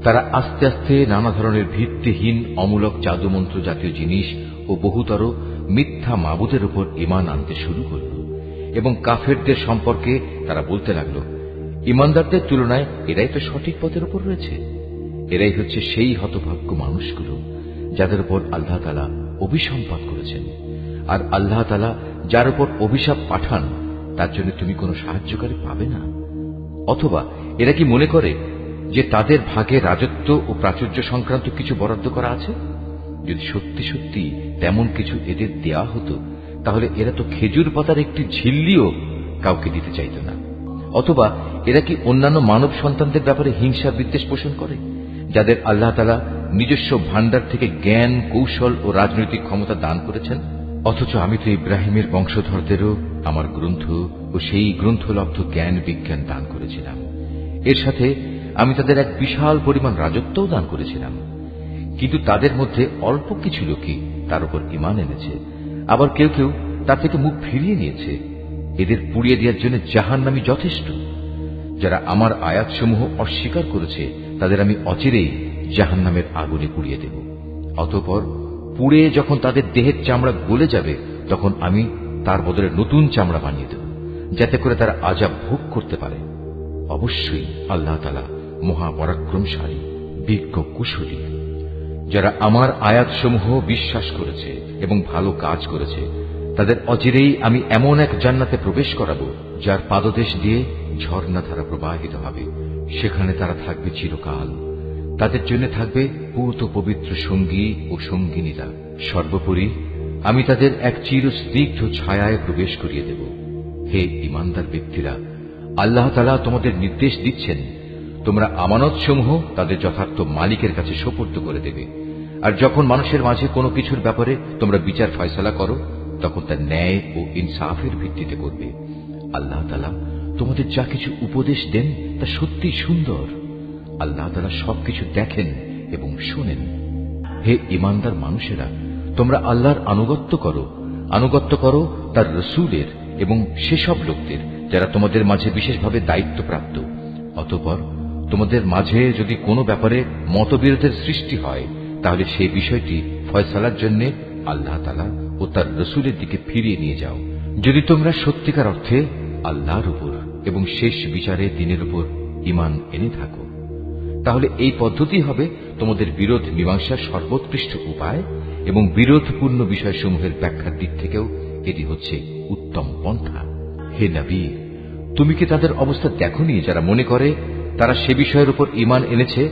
তারা আস্তে আস্তে নানা ধরনের ভিত্তিহীন অমূলক জাদুমন্ত্র জাতীয় জিনিস ও বহুতর মিথ্যা মাবুদের উপর ঈমান আনতে শুরু করল, এবং কাফেরদের সম্পর্কে তারা বলতে লাগল, ঈমানদারদের তুলনায় এরাই তো সঠিক পথের উপর রয়েছে। এরাই হচ্ছে সেই হতভাগ্য মানুষগুলো যাদের উপর আল্লাহ তাআলা অভিসম্পাত করেছেন। আর আল্লাহ তাআলা যার উপর অভিশাপ পাঠান তার জন্য তুমি কোনো সাহায্যকারী পাবে না। অথবা এরা কি মনে করে যে তাদের ভাগে রাজত্ব ও প্রাচুর্য সংক্রান্ত কিছু বরাদ্দ করা আছে? যদি সত্যি সত্যি তেমন কিছু এদের দেয়া হতো, তাহলে এরা তো খেজুর পাতার একটি ঝিল্লিও কাউকে দিতে চাইত না। অথবা এরা কি অন্যান্য মানব সন্তানদের ব্যাপারে হিংসা বিদ্বেষ পোষণ করে, যাদের আল্লাহ তাআলা নিজস্ব ভান্ডার থেকে জ্ঞান, কৌশল ও রাজনৈতিক ক্ষমতা দান করেছেন? অথচ আমি তো ইব্রাহিমের বংশধরদেরও আমার গ্রন্থ ও সেই গ্রন্থলব্ধ জ্ঞান বিজ্ঞান দান করেছিলাম। এর সাথে আমি তাদের এক বিশাল পরিমাণ রাজত্বও দান করেছিলাম। কিন্তু তাদের মধ্যে অল্প কিছু লোকই তার উপর ঈমান এনেছে, আবার কেউ কেউ তার থেকে মুখ ফিরিয়ে নিয়েছে। এদের পুড়িয়ে দেওয়ার জন্য জাহান্নামী যথেষ্ট। যারা আমার আয়াতসমূহ অস্বীকার করেছে তাদের আমি অচিরেই জাহান্নামের আগুনে পুড়িয়ে দেব। অতঃপর পুড়ে যখন তাদের দেহের চামড়া গলে যাবে, তখন আমি তার বদলে নতুন চামড়া বানিয়ে দেব, যাতে করে তারা আযাব ভোগ করতে পারে। অবশ্যই আল্লাহ তাআলা মহাপরাক্রমশালী, বিজ্ঞ, কুশলী। যারা আমার আয়াতসমূহ বিশ্বাস করেছে এবং ভালো কাজ করেছে, তাদের অচিরেই আমি এমন এক জান্নাতে প্রবেশ করাবো যার পাদদেশ দিয়ে ঝর্ণাধারা প্রবাহিত হবে। সেখানে তারা থাকবে চিরকাল। তাদের জন্য থাকবে পূত পবিত্র সঙ্গী ও সঙ্গিনীরা। সর্বোপরি আমি তাদের এক চিরস্নিগ্ধ ছায়ায় প্রবেশ করিয়ে দেব। হে ঈমানদার ব্যক্তিরা, আল্লাহ তাআলা তোমাদের নির্দেশ দিচ্ছেন, তোমরা আমানতসমূহ তাদের যথার্থ মালিকের কাছে সোপর্দ করে দেবে। আর যখন মানুষের মাঝে কোনো কিছুর ব্যাপারে তোমরা বিচার ফয়সালা করো, তখন তা ন্যায় ও ইনসাফের ভিত্তিতে করবে। আল্লাহ তাআলা তোমাদের যা কিছু উপদেশ দেন তা সত্যি সুন্দর। আল্লাহ তাআলা সবকিছু দেখেন এবং শোনেন। হে ঈমানদার মানুষেরা, তোমরা আল্লাহর আনুগত্য করো তার রসুলের এবং সেসব লোকদের যারা তোমাদের মাঝে বিশেষভাবে দায়িত্বপ্রাপ্ত। অতঃপর তোমাদের মাঝে যদি কোনো ব্যাপারে মতবিরোধের সৃষ্টি হয়, তাহলে সেই বিষয়টি ফয়সালার জন্য আল্লাহ তাআলা ও তার রসুলের দিকে ফিরিয়ে নিয়ে যাও। যদি তোমরা সত্যিকার অর্থে আল্লাহর উপর এবং শেষ বিচারে দিনের উপর ঈমান এনে থাকো, তাহলে এই পদ্ধতি হবে তোমাদের বিরোধ মীমাংসার সর্বোৎকৃষ্ট উপায়, এবং বিরোধপূর্ণ বিষয়সমূহের ব্যাখ্যার দিক থেকেও এটি হচ্ছে উত্তম পন্থা। হে নবী, তুমি কি তাদের অবস্থা দেখোনি যারা মনে করে তারা সে বিষয়ের উপর ঈমান এনেছে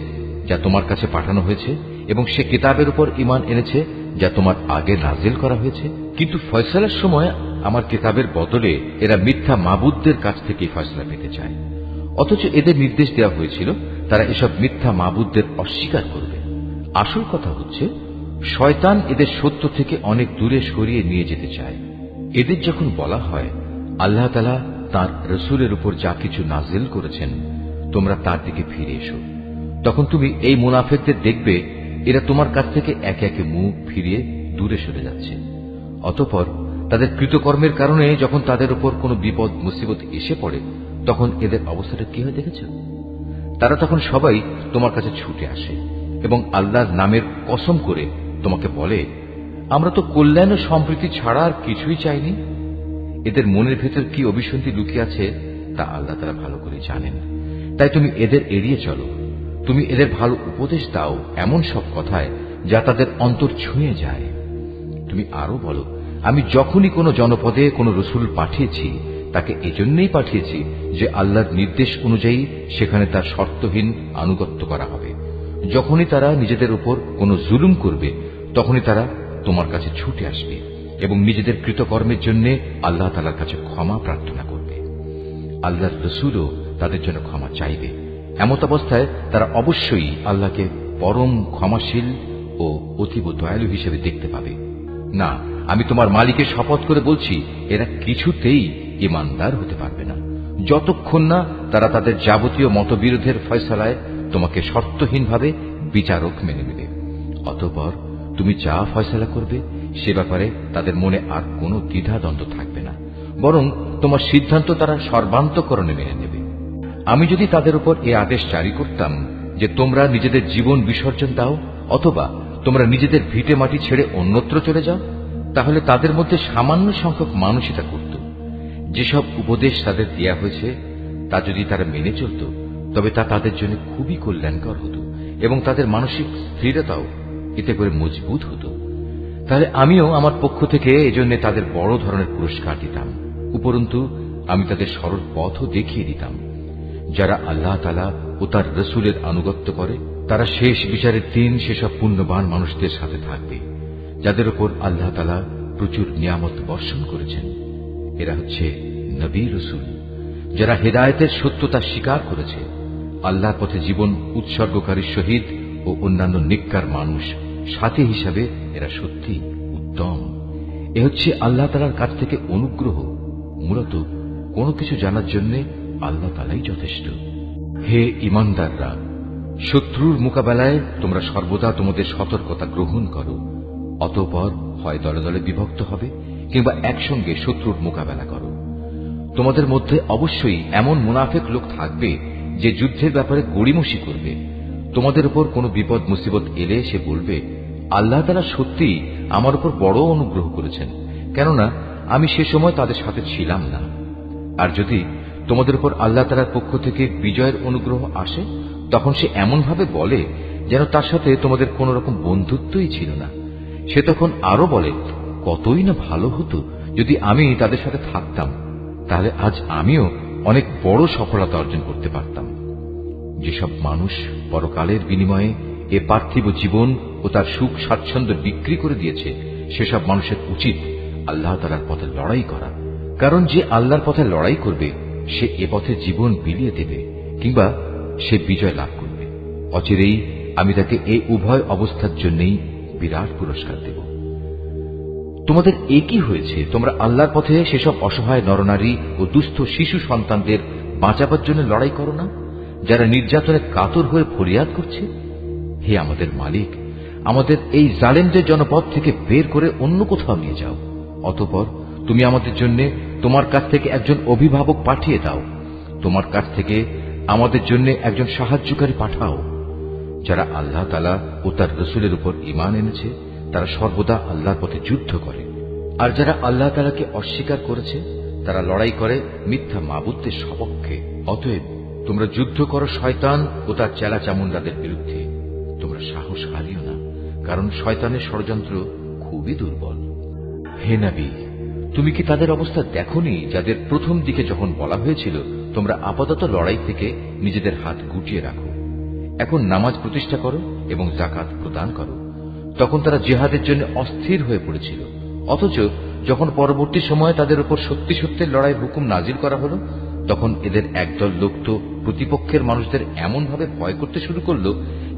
যা তোমার কাছে পাঠানো হয়েছে, এবং সে কিতাবের উপর ঈমান এনেছে যা তোমার আগে নাজিল করা হয়েছে, কিন্তু ফয়সালার সময় আমার কিতাবের বদলে এরা মিথ্যা মাবুদদের কাছ থেকে ফয়সালা পেতে চায়। অথচ এদের নির্দেশ দেওয়া হয়েছিল তারা এসব মিথ্যা মাবুদদের অস্বীকার করবে। আসল কথা হচ্ছে শয়তান এদের সত্য থেকে অনেক দূরে সরিয়ে নিয়ে যেতে চায়। এদের যখন বলা হয় আল্লাহ তাআলা তাঁর রসুলের উপর যা কিছু নাজিল করেছেন তোমরা তার দিকে ফিরে এসো, তখন তুমি এই মুনাফিকদের দেখবে এরা তোমার কাছ থেকে একে একে মুখ ফিরিয়ে দূরে সরে যাচ্ছে। অতঃপর তাদের কৃতকর্মের কারণে যখন তাদের উপর কোনো বিপদ মুসিবত এসে পড়ে, তখন এদের অবস্থাটা কি হয় দেখেছ? তারা তখন সবাই তোমার কাছে ছুটে আসে এবং আল্লাহর নামের কসম করে তোমাকে বলে, আমরা তো কল্যাণ ও সম্প্রীতি ছাড়া আর কিছুই চাইনি। এদের মনের ভেতর কি অভিসন্ধি লুকিয়ে আছে তা আল্লাহ তাআলা ভালো করে জানেন। তাই তুমি এদের এড়িয়ে চলো। তুমি এদের ভালো উপদেশ দাও এমন সব কথায় যা তাদের অন্তর ছুঁয়ে যায়। তুমি আরো বলো, আমি যখনই কোনো জনপদে কোনো রসুল পাঠিয়েছি তাকে এজন্যই পাঠিয়েছি যে আল্লাহর নির্দেশ অনুযায়ী সেখানে তার শর্তহীন আনুগত্য করা হবে। যখনই তারা নিজেদের উপর কোনো জুলুম করবে তখনই তারা তোমার কাছে ছুটে আসবে এবং নিজেদের কৃতকর্মের জন্য আল্লাহ তাআলার কাছে ক্ষমা প্রার্থনা করবে। আল্লাহর রসুলও তাদের জন্য ক্ষমা চাইবে। এমত অবস্থায় তারা অবশ্যই আল্লাহকে পরম ক্ষমাশীল ও অতীব দয়ালু হিসেবে দেখতে পাবে। না, আমি তোমার মালিকের শপথ করে বলছি, এরা কিছুতেই ঈমানদার হতে পারবে না যতক্ষণ না তারা তাদের যাবতীয় মতবিরোধের ফয়সালায় তোমাকে শর্তহীনভাবে বিচারক মেনে নেবে। অতঃপর তুমি যা ফয়সালা করবে সে ব্যাপারে তাদের মনে আর কোনো দ্বিধাদ্বন্দ্ব থাকবে না, বরং তোমার সিদ্ধান্ত তারা সর্বান্তঃকরণে মেনে নেবে। আমি যদি তাদের উপর এ আদেশ জারি করতাম যে তোমরা নিজেদের জীবন বিসর্জন দাও অথবা তোমরা নিজেদের ভিটে মাটি ছেড়ে অন্যত্র চলে যাও, তাহলে তাদের মধ্যে সামান্য সংখ্যক মানুষই তা করত। যেসব উপদেশ তাদের দেয়া হয়েছে তা যদি তারা মেনে চলত তবে তা তাদের জন্য খুবই কল্যাণকর হতো এবং তাদের মানসিক স্থিরতাও এতে করে মজবুত হতো। তাহলে আমিও আমার পক্ষ থেকে এজন্য তাদের বড় ধরনের পুরস্কার দিতাম। উপরন্তু আমি তাদের সরল পথও দেখিয়ে দিতাম। যারা আল্লাহ তাআলা ও তার রসুলের আনুগত্য করে তারা শেষ বিচারের দিন সেসব পুণ্যবান মানুষদের সাথে থাকবে যাদের উপর আল্লাহ তাআলা প্রচুর নিয়ামত বর্ষণ করেছেন। এরা হচ্ছে নবী রসুল যারা হেদায়েতের সত্যতা স্বীকার করেছে, আল্লাহর পথে জীবন উৎসর্গকারী শহীদ ও অন্যান্য নেককার মানুষ সাথী হিসাবে এরা সত্যি উত্তম। এ হচ্ছে আল্লাহ তাআলার কাছ থেকে অনুগ্রহ। মূলত কোনো কিছু জানার জন্য আল্লাহ তাআলাই যথেষ্ট। হে ঈমানদাররা, শত্রুর মোকাবেলায় তোমরা সর্বদা তোমাদের সতর্কতা গ্রহণ করো। অতঃপর হয় দলে দলে বিভক্ত হবে কিংবা একসঙ্গে শত্রুর মোকাবেলা করো। তোমাদের মধ্যে অবশ্যই এমন মুনাফিক লোক থাকবে যে যুদ্ধের ব্যাপারে গড়িমসি করবে। তোমাদের উপর কোনো বিপদ মুসিবত এলে সে বলবে, আল্লাহ তাআলা সত্যিই আমার উপর বড় অনুগ্রহ করেছেন, কেননা আমি সে সময় তাদের সাথে ছিলাম না। আর যদি তোমাদের উপর আল্লাহ তাআলার পক্ষ থেকে বিজয়ের অনুগ্রহ আসে তখন সে এমনভাবে বলে যেন তার সাথে তোমাদের কোন রকম বন্ধুত্বই ছিল না। সে তখন আরো বলে, কতই না ভালো হতো যদি আমি তাদের সাথে থাকতাম, তাহলে আজ আমিও অনেক বড় সফলতা অর্জন করতে পারতাম। যেসব মানুষ পরকালের বিনিময়ে এ পার্থিব জীবন ও তার সুখ স্বাচ্ছন্দ্য বিক্রি করে দিয়েছে সেসব মানুষের উচিত আল্লাহ তাআলার পথে লড়াই করা। কারণ যে আল্লাহর পথে লড়াই করবে সে এ পথে জীবন বিলিয়ে দেবে কিংবা সে বিজয় লাভ করবে। অচিরেই আমি তাকে এই উভয় অবস্থার জন্যই বিরাট পুরস্কার দেব। তোমাদের একই হয়েছে, তোমরা আল্লাহর পথে সেসব অসহায় নরনারী ও দুস্থ শিশু সন্তানদের বাঁচাবার জন্য লড়াই করো না যারা নির্যাতনে কাতর হয়ে ফরিয়াদ করছে। হে আমাদের মালিক, আমাদের এই জালেমদের জনপদ থেকে বের করে অন্য কোথাও নিয়ে যাও। অতঃপর তুমি আমাদের জন্য তোমার কাছ থেকে একজন অভিভাবক পাঠিয়ে দাও, তোমার কাছ থেকে আমাদের জন্য একজন সাহায্যকারী পাঠাও। যারা আল্লাহ তাআলা ও তার রাসূলের উপর ঈমান এনেছে তারা সর্বদা আল্লাহর পথে যুদ্ধ করে, আর যারা আল্লাহ তাআলাকে অস্বীকার করেছে তারা লড়াই করে মিথ্যা মাবুদদের সপক্ষে। অতএব তোমরা যুদ্ধ করো শয়তান ও তার চেলাচামুন্ডাদের বিরুদ্ধে। তোমরা সাহস হারিও না, কারণ শয়তানের ষড়যন্ত্র খুবই দুর্বল। হে নবী, তুমি কি তাদের অবস্থা দেখোনি যাদের প্রথম দিকে যখন বলা হয়েছিল তোমরা আপাতত লড়াই থেকে নিজেদের হাত গুটিয়ে রাখো, এখন নামাজ প্রতিষ্ঠা করো এবং যাকাত প্রদান করো। তখন তারা জিহাদের জন্য অস্থির হয়ে পড়েছিল, অথচ যখন পরবর্তী সময়ে তাদের উপর সত্যি সত্যের লড়াই হুকুম নাজিল করা হলো তখন এদের একদল লোক তো প্রতিপক্ষের মানুষদের এমন ভাবে ভয় করতে শুরু করলো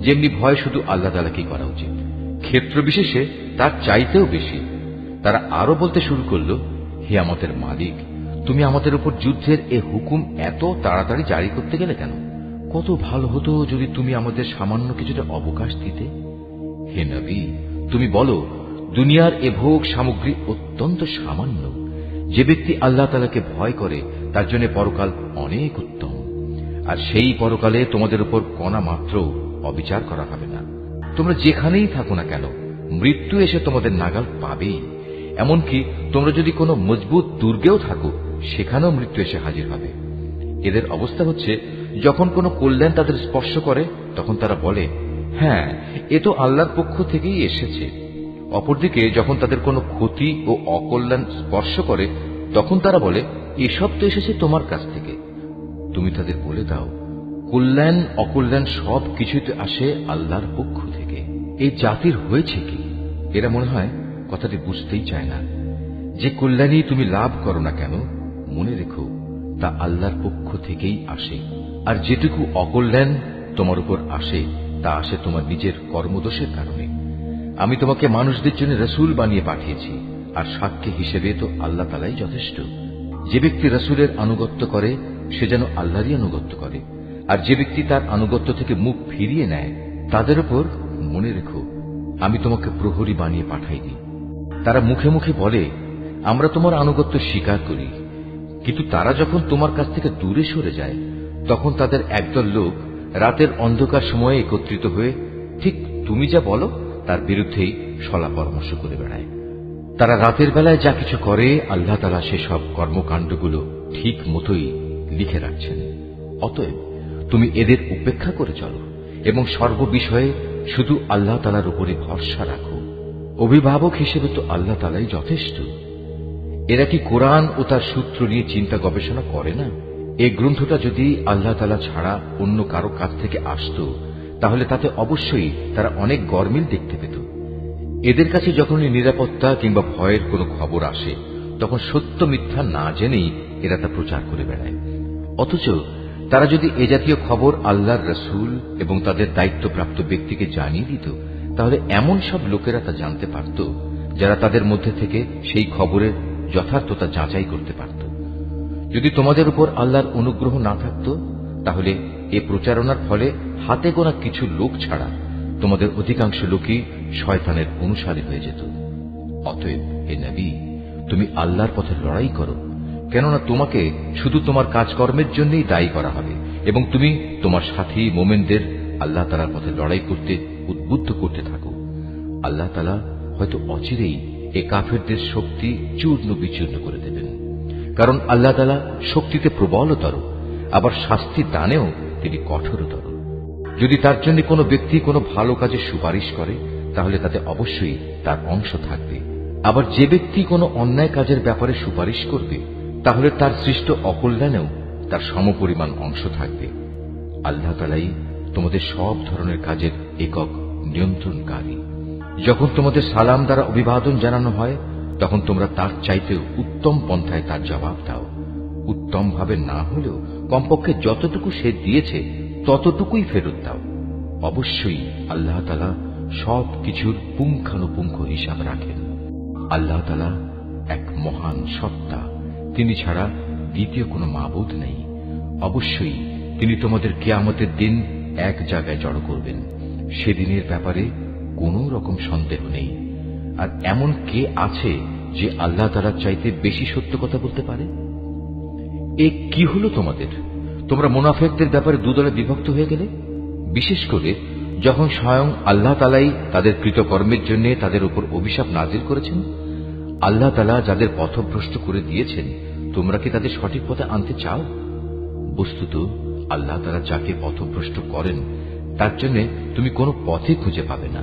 যেমনি ভয় শুধু আল্লাহ তাআলাকেই করা উচিত, ক্ষেত্র বিশেষে তার চাইতেও বেশি। তারা আরো বলতে শুরু করলো, হে আমাদের মালিক, তুমি আমাদের উপর যুদ্ধের এ হুকুম এত তাড়াতাড়ি জারি করতে গেলে কেন? কত ভালো হতো যদি তুমি আমাদের সামান্য কিছুটা অবকাশ দিতে। হে নবী, তুমি বলো, দুনিয়ার এ ভোগ সামগ্রী অত্যন্ত সামান্য। যে ব্যক্তি আল্লাহ তাআলাকে ভয় করে তার জন্য পরকাল অনেক উত্তম, আর সেই পরকালে তোমাদের উপর কণা মাত্র অবিচার করা হবে না। তোমরা যেখানেই থাকো না কেন মৃত্যু এসে তোমাদের নাগাল পাবেই। এমনকি তোমরা যদি কোনো মজবুত দুর্গেও থাকো সেখানেও মৃত্যু এসে হাজির হবে। এদের অবস্থা হচ্ছে, যখন কোনো কল্যাণ তাদের স্পর্শ করে তখন তারা বলে, হ্যাঁ, এ তো আল্লাহর পক্ষ থেকেই এসেছে। অপরদিকে যখন তাদের কোনো ক্ষতি ও অকল্যাণ স্পর্শ করে তখন তারা বলে, এসব তো এসেছে তোমার কাছ থেকে। তুমি তাদের বলে দাও, কল্যাণ অকল্যাণ সব কিছুতে আসে আল্লাহর পক্ষ থেকে। এই জাতির হয়েছে কি? এরা মনে হয় কথাটি বুঝতেই চায় না। যে কল্যাণই তুমি লাভ করো না কেন মনে রেখো তা আল্লাহর পক্ষ থেকেই আসে, আর যেটুকু অকল্যাণ তোমার উপর আসে তা আসে তোমার নিজের কর্মদোষের কারণে। আমি তোমাকে মানুষদের জন্য রাসূল বানিয়ে পাঠিয়েছি, আর সাক্ষী হিসেবে তো আল্লাহ তাআলাই যথেষ্ট। যে ব্যক্তি রাসূলের আনুগত্য করে সে যেন আল্লাহরই আনুগত্য করে, আর যে ব্যক্তি তার আনুগত্য থেকে মুখ ফিরিয়ে নেয় তাদের উপর মনে রেখো আমি তোমাকে প্রহরী বানিয়ে পাঠাই দিই। তারা মুখে মুখে বলে, আমরা তোমার আনুগত্য স্বীকার করি, কিন্তু তারা যখন তোমার কাছ থেকে দূরে সরে যায় তখন তাদের একদল লোক রাতের অন্ধকার সময়ে একত্রিত হয়ে ঠিক তুমি যা বলো তার বিরুদ্ধেই সলা পরামর্শ করে বেড়ায়। তারা রাতের বেলায় যা কিছু করে আল্লাহ তাআলা সেসব কর্মকাণ্ডগুলো ঠিক মতোই লিখে রাখছেন। অতএব তুমি এদের উপেক্ষা করে চলো এবং সর্ববিষয়ে শুধু আল্লাহ তাআলার উপরে ভরসা রাখো। অভিভাবক হিসেবে তো আল্লাহ তাআলাই যথেষ্ট। এরা কি কোরআন ও তার সূত্র নিয়ে চিন্তা গবেষণা করে না? এই গ্রন্থটা যদি আল্লাহ তাআলা ছাড়া অন্য কারো কাছ থেকে আসত তাহলে তাতে অবশ্যই তারা অনেক গরমিল দেখতে পেত। এদের কাছে যখনই নিরাপত্তা কিংবা ভয়ের কোনো খবর আসে তখন সত্য মিথ্যা না জেনেই এরা তা প্রচার করে বেড়ায়। অথচ তারা যদি এ জাতীয় খবর আল্লাহর রাসূল এবং তাদের দায়িত্বপ্রাপ্ত ব্যক্তিকে জানিয়ে দিত তাহলে এমন সব লোকেরা তা জানতে পারত যারা তাদের মধ্যে থেকে সেই খবরের যথার্থতা যাচাই করতে পারত। যদি তোমাদের উপর আল্লাহর অনুগ্রহ না থাকত তাহলে এ প্রচারণার ফলে হাতে গোনা কিছু লোক ছাড়া তোমাদের অধিকাংশ লোকই শয়তানের অনুসারী হয়ে যেত। অতএব হে নবী, তুমি আল্লাহর পথে লড়াই করো, কেননা তোমাকে শুধু তোমার কাজকর্মের জন্যই দায়ী করা হবে এবং তুমি তোমার সাথী মোমেনদের আল্লাহ তাআলার পথে লড়াই করতে উদ্বুদ্ধ করতে থাকো। আল্লাহ তাআলা হয়তো অচিরেই এ কাফেরদের শক্তি চূর্ণ বিচূর্ণ করে দেবেন, কারণ আল্লাহ তাআলা শক্তিতে প্রবলতর, আবার শাস্তি দানেও তিনি কঠোরতর। যদি তার জন্য কোনো ব্যক্তি কোনো ভালো কাজে সুপারিশ করে তাহলে তাতে অবশ্যই তার অংশ থাকবে, আবার যে ব্যক্তি কোনো অন্যায় কাজের ব্যাপারে সুপারিশ করবে তাহলে তার সৃষ্ট অকল্যাণেও তার সমপরিমাণ অংশ থাকবে। আল্লাহ তাআলাই তোমাদের সব ধরনের কাজের একক নিয়ন্ত্রণকারী। যখন তোমাদের সালাম দ্বারা অভিবাদন জানানো হয় তখন তোমরা তার চাইতেও উত্তম পন্থায় তার জবাব দাও। উত্তম ভাবে না হলেও কমপক্ষে যতটুকু সে দিয়েছে ততটুকুই ফেরত দাও। অবশ্যই আল্লাহ তাআলা সব কিছুর পুঙ্খানুপুঙ্খ হিসাব রাখেন। আল্লাহ তাআলা এক মহান সত্তা, তিনি ছাড়া দ্বিতীয় কোনো মাবুদ নেই। অবশ্যই তিনি তোমাদের কিয়ামতের দিন এক জায়গায় জড়ো করবেন, সেদিনের ব্যাপারে কোনো রকম সন্দেহ নেই। আর এমন কে আছে যে আল্লাহ তাআলার চাইতে বেশি সত্য কথা বলতে পারে? এ কি হলো তোমাদের? তোমরা মুনাফিকদের ব্যাপারে দুদলে বিভক্ত হয়ে গেলে, বিশেষ করে যখন স্বয়ং আল্লাহ তাআলাই তাদের কৃতকর্মের জন্য তাদের উপর অভিশাপ নাজিল করেছেন। আল্লাহ তাআলা যাদের পথভ্রষ্ট করে দিয়েছেন, তোমরা কি তাদের সঠিক পথে আনতে চাও? বস্তুত আল্লাহ তাআলা যাকে পথভ্রষ্ট করেন তার জন্য তুমি কোনো পথে খুঁজে পাবে না।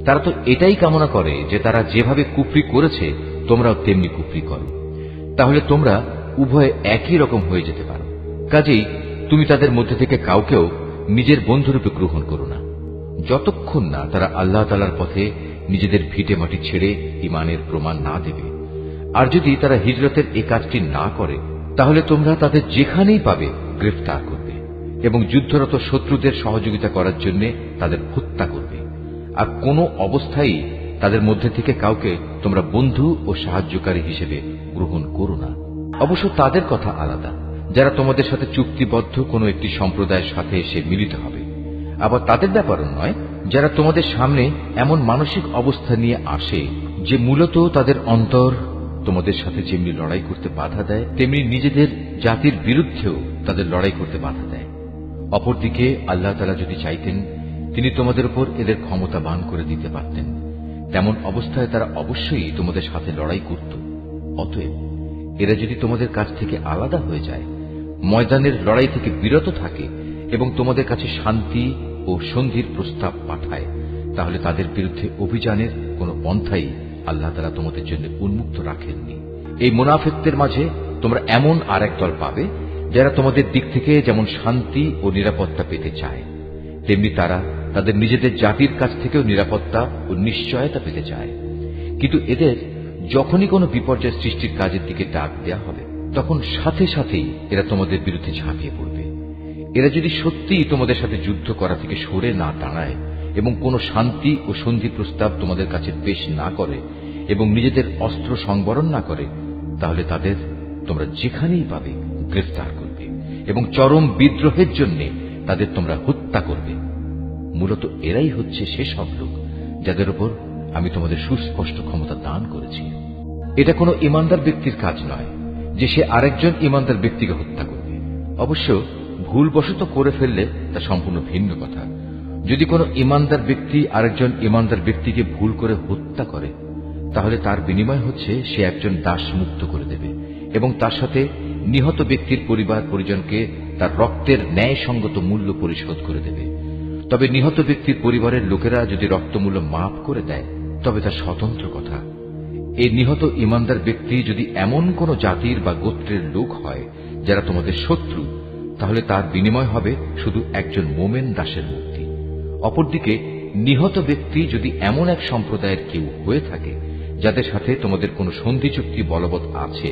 তারা তো এটাই কামনা করে যে তারা যেভাবে কুফরি করেছে তোমরাও তেমনি কুফরি করো, তাহলে তোমরা উভয়ে একই রকম হয়ে যেতে পারো। কাজেই তুমি তাদের মধ্যে থেকে কাউকেও নিজের বন্ধুরূপে গ্রহণ করো না, যতক্ষণ না তারা আল্লাহ তাআলার পথে নিজেদের ভিটে মাটি ছেড়ে ঈমানের প্রমাণ না দেবে। আর যদি তারা হিজরতের এই কাজটি না করে, তাহলে তোমরা তাদের যেখানেই পাবে গ্রেফতার করবে এবং যুদ্ধরত শত্রুদের সহযোগিতা করার জন্য তাদের হত্যা করবে। আর কোনো অবস্থায় তাদের মধ্যে থেকে কাউকে তোমরা বন্ধু ও সাহায্যকারী হিসেবে গ্রহণ করো না। অবশ্য তাদের কথা আলাদা, যারা তোমাদের সাথে চুক্তিবদ্ধ কোনো একটি সম্প্রদায়ের সাথে এসে মিলিত হবে। আবার তাদের ব্যাপারও নয়, যারা তোমাদের সামনে এমন মানসিক অবস্থা নিয়ে আসে যে মূলত তাদের অন্তর তোমাদের সাথে যেমনি লড়াই করতে বাধা দেয়, তেমনি নিজেদের জাতির বিরুদ্ধেও তাদের লড়াই করতে বাধা দেয়। অপরদিকে আল্লাহ তাআলা যদি চাইতেন, তিনি তোমাদের উপর এদের ক্ষমতাবান করে দিতে পারতেন। তেমন অবস্থায় তারা অবশ্যই তোমাদের সাথে লড়াই করত। অতএব এরা যদি তোমাদের কাছ থেকে আলাদা হয়ে যায়, ময়দানের লড়াই থেকে বিরত থাকে এবং তোমাদের কাছে শান্তি ও সন্ধির প্রস্তাব পাঠায়, তাহলে তাদের বিরুদ্ধে অভিযানের কোনো পন্থাই আল্লাহ তাআলা তোমাদের জন্য উন্মুক্ত রাখেননি। এই মুনাফিকদের মাঝে তোমরা এমন আরেক দল পাবে, যারা তোমাদের দিক থেকে যেমন শান্তি ও নিরাপত্তা পেতে চায়, তেমনি তারা তাদের নিজেদের জাতির কাছ থেকেও নিরাপত্তা ও নিশ্চয়তা পেতে চায়। কিন্তু এদের যখনই কোনো বিপর্যয় সৃষ্টির কাজের দিকে ডাক দেয়া হবে, তখন সাথে সাথেই এরা তোমাদের বিরুদ্ধে ঝাঁপিয়ে পড়বে। এরা যদি সত্যিই তোমাদের সাথে যুদ্ধ করা থেকে সরে না দাঁড়ায় এবং কোনো শান্তি ও সন্ধি প্রস্তাব তোমাদের কাছে পেশ না করে এবং নিজেদের অস্ত্র সংবরণ না করে, তাহলে তাদের তোমরা যেখানেই পাবে গ্রেফতার করবে এবং চরম বিদ্রোহের জন্য তাদের তোমরা হত্যা করবে। মূলত এরাই হচ্ছে সেসব লোক যাদের উপর আমি তোমাদের সুস্পষ্ট ক্ষমতা দান করেছি। এটা কোনো ইমানদার ব্যক্তির কাজ নয় যে সে আরেকজন ইমানদার ব্যক্তিকে হত্যা করবে। অবশ্য ভুলবশত করে ফেললে তা সম্পূর্ণ ভিন্ন কথা। যদি কোনো ইমানদার ব্যক্তি আরেকজন ইমানদার ব্যক্তিকে ভুল করে হত্যা করে, তাহলে তার বিনিময় হচ্ছে সে একজন দাস মুক্ত করে দেবে এবং তার সাথে নিহত ব্যক্তির পরিবার পরিজনকে তার রক্তের ন্যায়সঙ্গত মূল্য পরিশোধ করে দেবে। তবে নিহত ব্যক্তির পরিবারের লোকেরা যদি রক্তমূল্য মাফ করে দেয়, তবে তা স্বতন্ত্র কথা। এই নিহত ইমানদার ব্যক্তি যদি এমন কোন জাতির বা গোত্রের লোক হয় যারা তোমাদের শত্রু, তাহলে তার বিনিময় হবে শুধু একজন মোমেন দাসের মুক্তি। অপরদিকে নিহত ব্যক্তি যদি এমন এক সম্প্রদায়ের কেউ হয়ে থাকে যাদের সাথে তোমাদের কোনো সন্ধি চুক্তি বলবৎ আছে,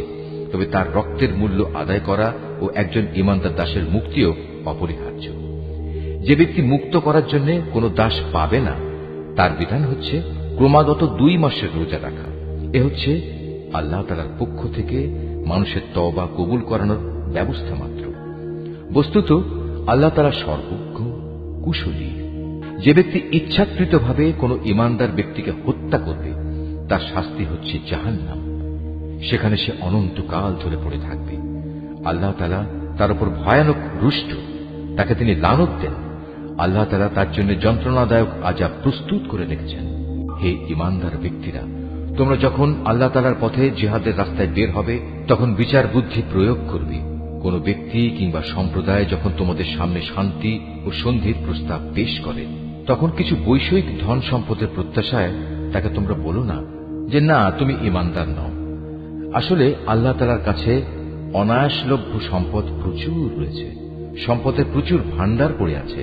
তবে তার রক্তের মূল্য আদায় করা ও একজন ইমানদার দাসের মুক্তিও অপরিহার্য। যে ব্যক্তি মুক্ত করার জন্য কোনো দাস পাবে না, তার বিধান হচ্ছে ক্রমাগত 2 মাসের রোজা রাখা। এ হচ্ছে আল্লাহ তাআলার পক্ষ থেকে মানুষের তওবা কবুল করানোর ব্যবস্থা মাত্র। বস্তুত আল্লাহ তাআলা সর্বজ্ঞ, কুশলী। যে ব্যক্তি ইচ্ছাকৃতভাবে কোনো ইমানদার ব্যক্তিকে হত্যা করবে, তার শাস্তি হচ্ছে জাহান্নাম। সেখানে সে অনন্তকাল ধরে পড়ে থাকবে। আল্লাহ তাআলা তার উপর ভয়ানক রুষ্ট, তাকে তিনি লানত দেন। আল্লাহ তাআলা তার জন্য যন্ত্রণাদায়ক আযাব প্রস্তুত করে রেখেছেন। হে ঈমানদার ব্যক্তিরা, তোমরা যখন আল্লাহ তাআলার পথে জিহাদের রাস্তায় বের হবে, তখন বিচার বুদ্ধি প্রয়োগ করবে। কোন ব্যক্তি কিংবা সম্প্রদায় যখন তোমাদের সামনে শান্তি ও সন্ধির প্রস্তাব পেশ করে, তখন কিছু বৈষয়িক ধন সম্পদের প্রত্যাশায় তাকে তোমরা বলো না যে না, তুমি ঈমানদার নও। আসলে আল্লাহ তাআলার কাছে অনায়াসলভ্য সম্পদ প্রচুর রয়েছে, সম্পদের প্রচুর ভান্ডার পড়ে আছে।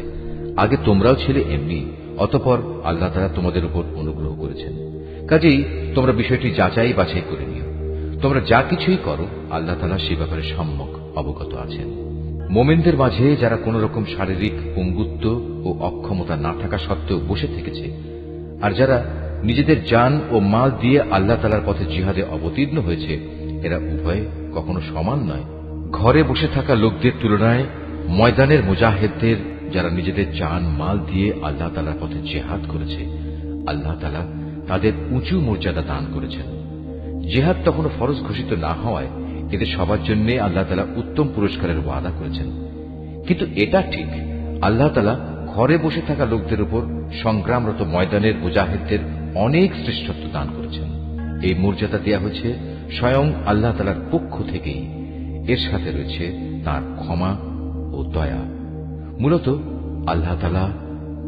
আগে তোমরাও ছিলে এমনি, অতঃপর আল্লাহ তাআলা তোমাদের উপর অনুগ্রহ করেছেন। কাজেই তোমরা বিষয়টি যাচাই বাছাই করে নিও। তোমরা যা কিছুই করো, আল্লাহ তাআলা সে ব্যাপারে সম্যক অবগত আছেন। মোমেনদের মাঝে যারা কোন রকম শারীরিক পঙ্গুত্ব ও অক্ষমতা না থাকা সত্ত্বেও বসে থেকেছে, আর যারা নিজেদের জান ও মাল দিয়ে আল্লাহ তাআলার পথে জিহাদে অবতীর্ণ হয়েছে, এরা উভয়ে কখনো সমান নয়। ঘরে বসে থাকা লোকদের তুলনায় ময়দানের মুজাহিদদের, যারা নিজেদের জান মাল দিয়ে আল্লাহ তাআলার পথে জিহাদ করেছে, আল্লাহ তাআলা তাদের উঁচু মর্যাদা দান করেছেন। জিহাদ তখনও ফরজ ঘোষিত না হওয়ায় এদের সবার জন্য আল্লাহ তাআলা উত্তম পুরস্কারের ওয়াদা করেছেন। কিন্তু এটা ঠিক, আল্লাহ তাআলা ঘরে বসে থাকা লোকদের উপর সংগ্রামরত ময়দানের মুজাহিদদের অনেক শ্রেষ্ঠত্ব দান করেছেন। এই মর্যাদা দেয়া হয়েছে স্বয়ং আল্লাহ তাআলার পক্ষ থেকেই। এর সাথে রয়েছে তার ক্ষমা ও দয়া। মূলত আল্লাহ তাআলা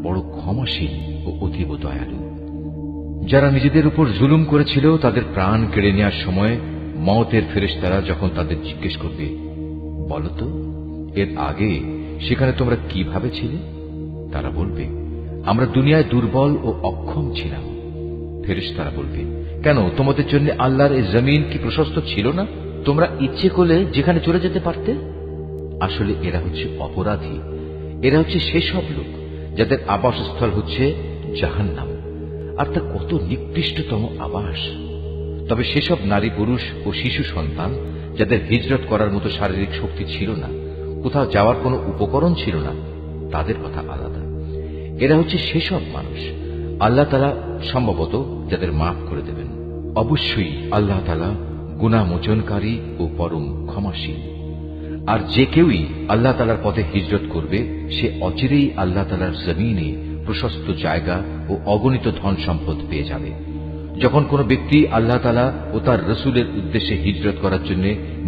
বড় ক্ষমাশীল ও অতীব দয়ালু। যারা নিজেদের উপর জুলুম করেছিল তাদের প্রাণ কেড়ে নেওয়ার সময় মওতের ফেরেশতারা যখন তাদের জিজ্ঞেস করবে, বলতো এর আগে সেখানে তোমরা কিভাবে ছিলে? তারা বলবে, আমরা দুনিয়ায় দুর্বল ও অক্ষম ছিলাম। ফেরেশতারা বলবে, কেন তোমাদের জন্য আল্লাহর এই জমিন কি প্রশস্ত ছিল না? তোমরা ইচ্ছে করলে যেখানে চলে যেতে পারতে। আসলে এরা হচ্ছে অপরাধী। এরা হচ্ছে সেসব লোক যাদের আবাসস্থল হচ্ছে জাহান্নাম, আর তা কত নিকৃষ্টতম আবাস। তবে সেসব নারী পুরুষ ও শিশু সন্তান যাদের হিজরত করার মতো শারীরিক শক্তি ছিল না, কোথাও যাওয়ার কোনো উপকরণ ছিল না, তাদের কথা আলাদা। এরা হচ্ছে সেসব মানুষ আল্লাহ তাআলা সম্ভবত যাদের মাফ করে দেবেন। অবশ্যই আল্লাহ তাআলা গুনাহ মোচনকারী ও পরম ক্ষমাশীল। আর যে কেউই আল্লাহ তাআলার পথে হিজরত করবে সে অচিরেই আল্লাহ তাআলার জমিনে প্রশস্ত জায়গা ও অগণিত ধন সম্পদ পেয়ে যাবে। যখন কোনো ব্যক্তি আল্লাহ তাআলা ও তার রাসূলের উদ্দেশ্যে হিজরত করার জন্য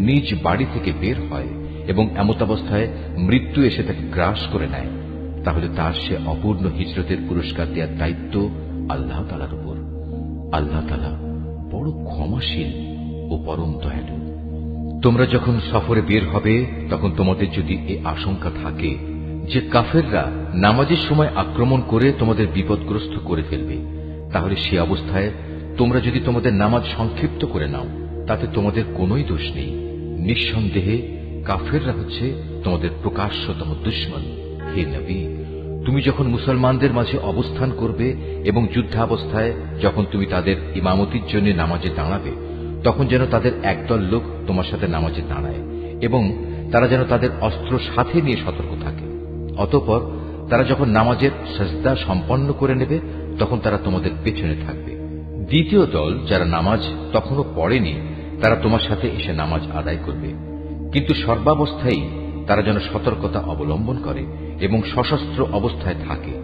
নিজ বাড়ি থেকে বের হয় এবং এমতাবস্থায় মৃত্যু এসে তাকে গ্রাস করে নেয়, তাহলে তার সে অপূর্ণ হিজরতের পুরস্কার দেওয়ার দায়িত্ব আল্লাহ তাআলার উপর। আল্লাহ তাআলা বড় ক্ষমাশীল ও পরম দয়ালু। তোমরা যখন সফরে বের হবে তখন তোমাদের যদি এই আশঙ্কা থাকে যে কাফেররা নামাজের সময় আক্রমণ করে তোমাদের বিপদগ্রস্ত করে ফেলবে, তাহলে সে অবস্থায় তোমরা যদি তোমাদের নামাজ সংক্ষিপ্ত করে নাও তাতে তোমাদের কোনোই দোষ নেই। নিঃসন্দেহে কাফেররা হচ্ছে তোমাদের প্রকাশ্যতম দুশমন। হে নবী, তুমি যখন মুসলমানদের মাঝে অবস্থান করবে এবং যুদ্ধাবস্থায় যখন তুমি তাদের ইমামতির জন্য নামাজে দাঁড়াবে, তখন যেন তাদের একদল লোক তোমার সাথে নামাজে দাঁড়ায় এবং তারা যেন তাদের অস্ত্র সাথে নিয়ে সতর্ক থাকে। অতঃপর তারা যখন নামাজের সাজদা সম্পন্ন করে নেবে তখন তারা তোমাদের পেছনে থাকবে। দ্বিতীয় দল যারা নামাজ তখনও পড়েনি তারা তোমার সাথে এসে নামাজ আদায় করবে, কিন্তু সর্বাবস্থায় তারা যেন সতর্কতা অবলম্বন করে এবং সশস্ত্র অবস্থায় থাকে।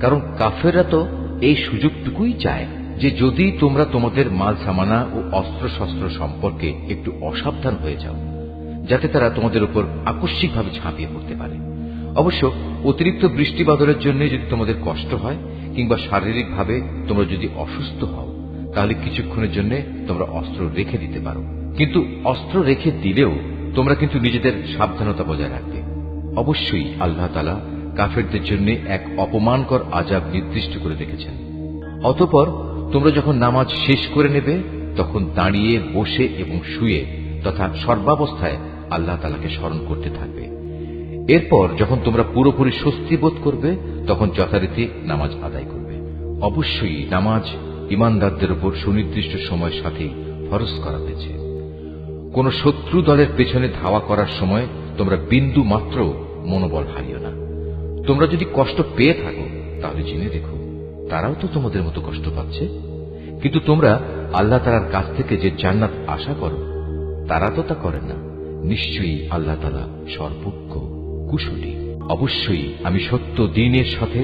কারণ কাফেররা তো এই সুযোগটুকুই চায় যে যদি তোমরা তোমাদের মাল সামানা ও অস্ত্রশস্ত্র সম্পর্কে একটু অসাবধান হয়ে যাও, যাতে তারা তোমাদের উপর আকস্মিকভাবে ঝাঁপিয়ে পড়তে পারে। অবশ্য অতিরিক্ত বৃষ্টি বাদলের জন্য যদি তোমাদের কষ্ট হয় কিংবা শারীরিকভাবে তোমরা যদি অসুস্থ হও, তাহলে কিছুক্ষণের জন্য তোমরা অস্ত্র রেখে দিতে পারো। কিন্তু অস্ত্র রেখে দিলেও তোমরা কিন্তু নিজেদের সাবধানতা বজায় রাখবে। অবশ্যই আল্লাহ তাআলা কাফেরদের জন্য এক অপমানকর আযাব নির্দিষ্ট করে রেখেছেন। অতঃপর তোমরা যখন নামাজ শেষ করে নেবে তখন দাঁড়িয়ে, বসে এবং শুয়ে তথা সর্বাবস্থায় আল্লাহ তাআলাকে স্মরণ করতে থাকবে। এরপর যখন তোমরা পুরোপুরি স্বস্তি বোধ করবে তখন যথারীতি নামাজ আদায় করবে। অবশ্যই নামাজ ঈমানদারদের উপর সুনির্দিষ্ট সময়ের সাথে ফরজ করা হয়েছে। কোন শত্রু দলের পেছনে ধাওয়া করার সময় তোমরা বিন্দু মাত্র মনোবল হারিও না। তোমরা যদি কষ্ট পেয়ে থাকো তাহলে জেনে রেখো তারাও তো তোমাদের মতো কষ্ট পাচ্ছে। কিন্তু তোমরা আল্লাহ তাআলার কাছ থেকে যে জান্নাত আশা করো তারা তো তা করেন না। নিশ্চয়ই আল্লাহ তাআলা সর্বজ্ঞ, কুশলী। অবশ্যই আমি সত্য দ্বীনের সাথে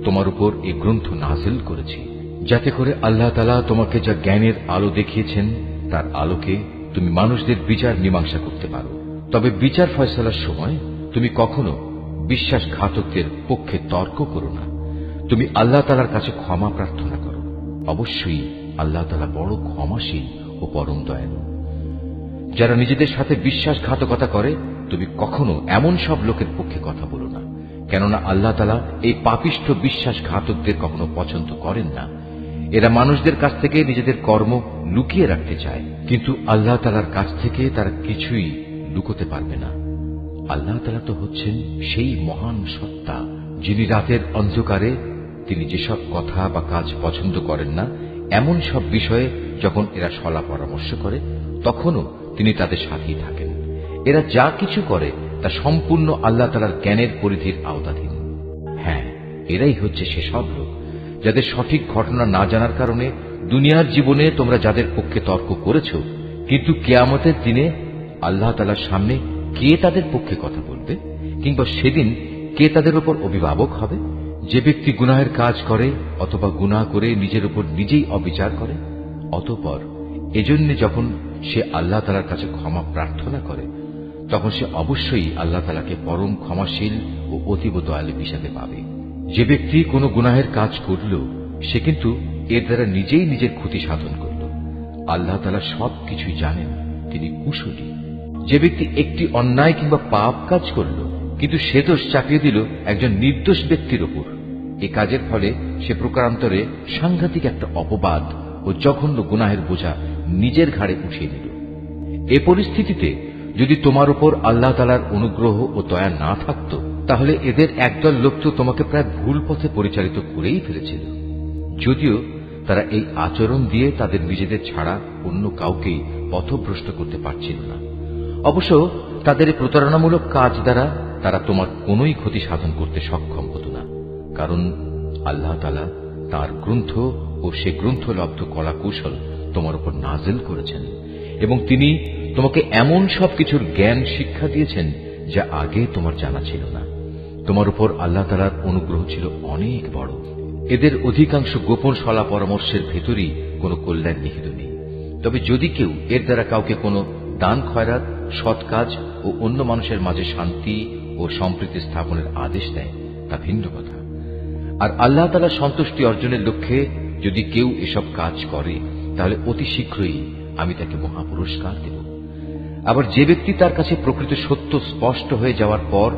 তোমার উপর এই গ্রন্থ নাযিল করেছি, যাতে করে আল্লাহ তাআলা তোমাকে যা জ্ঞানের আলো দেখিয়েছেন তার আলোকে তুমি মানুষদের বিচার মীমাংসা করতে পারো। তবে বিচার ফয়সালার সময় তুমি কখনো বিশ্বাসঘাতকদের পক্ষে তর্ক করো না। তুমি আল্লাহ তাআলার কাছে ক্ষমা প্রার্থনা করো। অবশ্যই আল্লাহ তাআলা বড় ক্ষমাশীল ও পরম দয়ালু। যারা নিজেদের সাথে বিশ্বাসঘাতকতা করে তুমি কখনো এমন সব লোকের পক্ষে কথা বলো না, কেননা আল্লাহ তাআলা এই পাপিষ্ঠ বিশ্বাসঘাতকদের কখনো পছন্দ করেন না। এরা মানুষদের কাছ থেকে নিজেদের কর্ম লুকিয়ে রাখতে চায়, কিন্তু আল্লাহ তাআলার কাছ থেকে তারা কিছুই লুকোতে পারবে না। আল্লাহ তাআলা তো হচ্ছেন সেই মহান সত্তা যিনি রাতের অন্ধকারে তিনি যেসব কথা বা কাজ পছন্দ করেন না এমন সব বিষয়ে যখন এরা সলা পরামর্শ করে তখনও তিনি তাদের সাথেই থাকেন। এরা যা কিছু করে তা সম্পূর্ণ আল্লাহ তাআলার জ্ঞানের পরিধির আওতাধীন। হ্যাঁ, এরাই হচ্ছে সেসব লোক যাদের সঠিক ঘটনা না জানার কারণে দুনিয়ার জীবনে তোমরা যাদের পক্ষে তর্ক করেছ, কিন্তু কিয়ামতের দিনে আল্লাহ তাআলার সামনে কে তাদের পক্ষে কথা বলবে, কিংবা সেদিন কে তাদের উপর অভিভাবক হবে? যে ব্যক্তি গুনাহের কাজ করে অথবা গুনাহ করে নিজের উপর নিজেই অবিচার করে, অতঃপর এজন্য যখন সে আল্লাহ তাআলার কাছে ক্ষমা প্রার্থনা করে, তখন সে অবশ্যই আল্লাহ তাআলাকে পরম ক্ষমাশীল ও অতীব দয়ালু হিসাবে পাবে। যে ব্যক্তি কোনো গুনাহের কাজ করল, সে কিন্তু এর দ্বারা নিজেই নিজের ক্ষতি সাধন করল। আল্লাহ তাআলা সবকিছুই জানেন, তিনি কুশলী। যে ব্যক্তি একটি অন্যায় কিংবা পাপ কাজ করল, কিন্তু সে দোষ চাপিয়ে দিল একজন নির্দোষ ব্যক্তির উপর, এ কাজের ফলে সে প্রকারান্তরে সাংঘাতিক একটা অপবাদ ও জঘন্য গুনাহের বোঝা নিজের ঘাড়ে উঠিয়ে নিল। এ পরিস্থিতিতে যদি তোমার উপর আল্লাহ তাআলার অনুগ্রহ ও দয়া না থাকত, তাহলে এদের একদল লোক তো তোমাকে প্রায় ভুল পথে পরিচালিত করেই ফেলেছিল। যদিও তারা এই আচরণ দিয়ে তাদের নিজেদের ছাড়া অন্য কাউকে পথভ্রষ্ট করতে পারছিল না। অবশ্য তাদের এই প্রতারণামূলক কাজ দ্বারা তারা তোমার কোনোই ক্ষতি সাধন করতে সক্ষম হতো না, কারণ আল্লাহ তাআলা তাঁর গ্রন্থ ও সে গ্রন্থলব্ধ কলা কৌশল তোমার উপর নাযিল করেছেন, এবং তিনি তোমাকে এমন সবকিছুর জ্ঞান শিক্ষা দিয়েছেন যা আগে তোমার জানা ছিল না। তোমার উপর আল্লাহ তাআলার অনুগ্রহ ছিল অনেক বড়। এদের অধিকাংশ গোপন সলা পরামর্শের ভেতরই কোনো কল্যাণ নিহিত নেই। তবে যদি কেউ এর দ্বারা কাউকে কোনো দান খয়রাত, সৎ কাজ ও অন্য মানুষের মাঝে শান্তি ও সম্প্রীতি স্থাপনের আদেশ দেয়, তা ভিন্ন কথা। আর আল্লাহ তাআলার সন্তুষ্টি অর্জনের লক্ষ্যে যদি কেউ এসব কাজ করে, তাহলে অতি শীঘ্রই আমি তাকে মহাপুরস্কার দেব। আবার যে ব্যক্তি তার কাছে প্রকৃত সত্য স্পষ্ট হয়ে যাওয়ার পর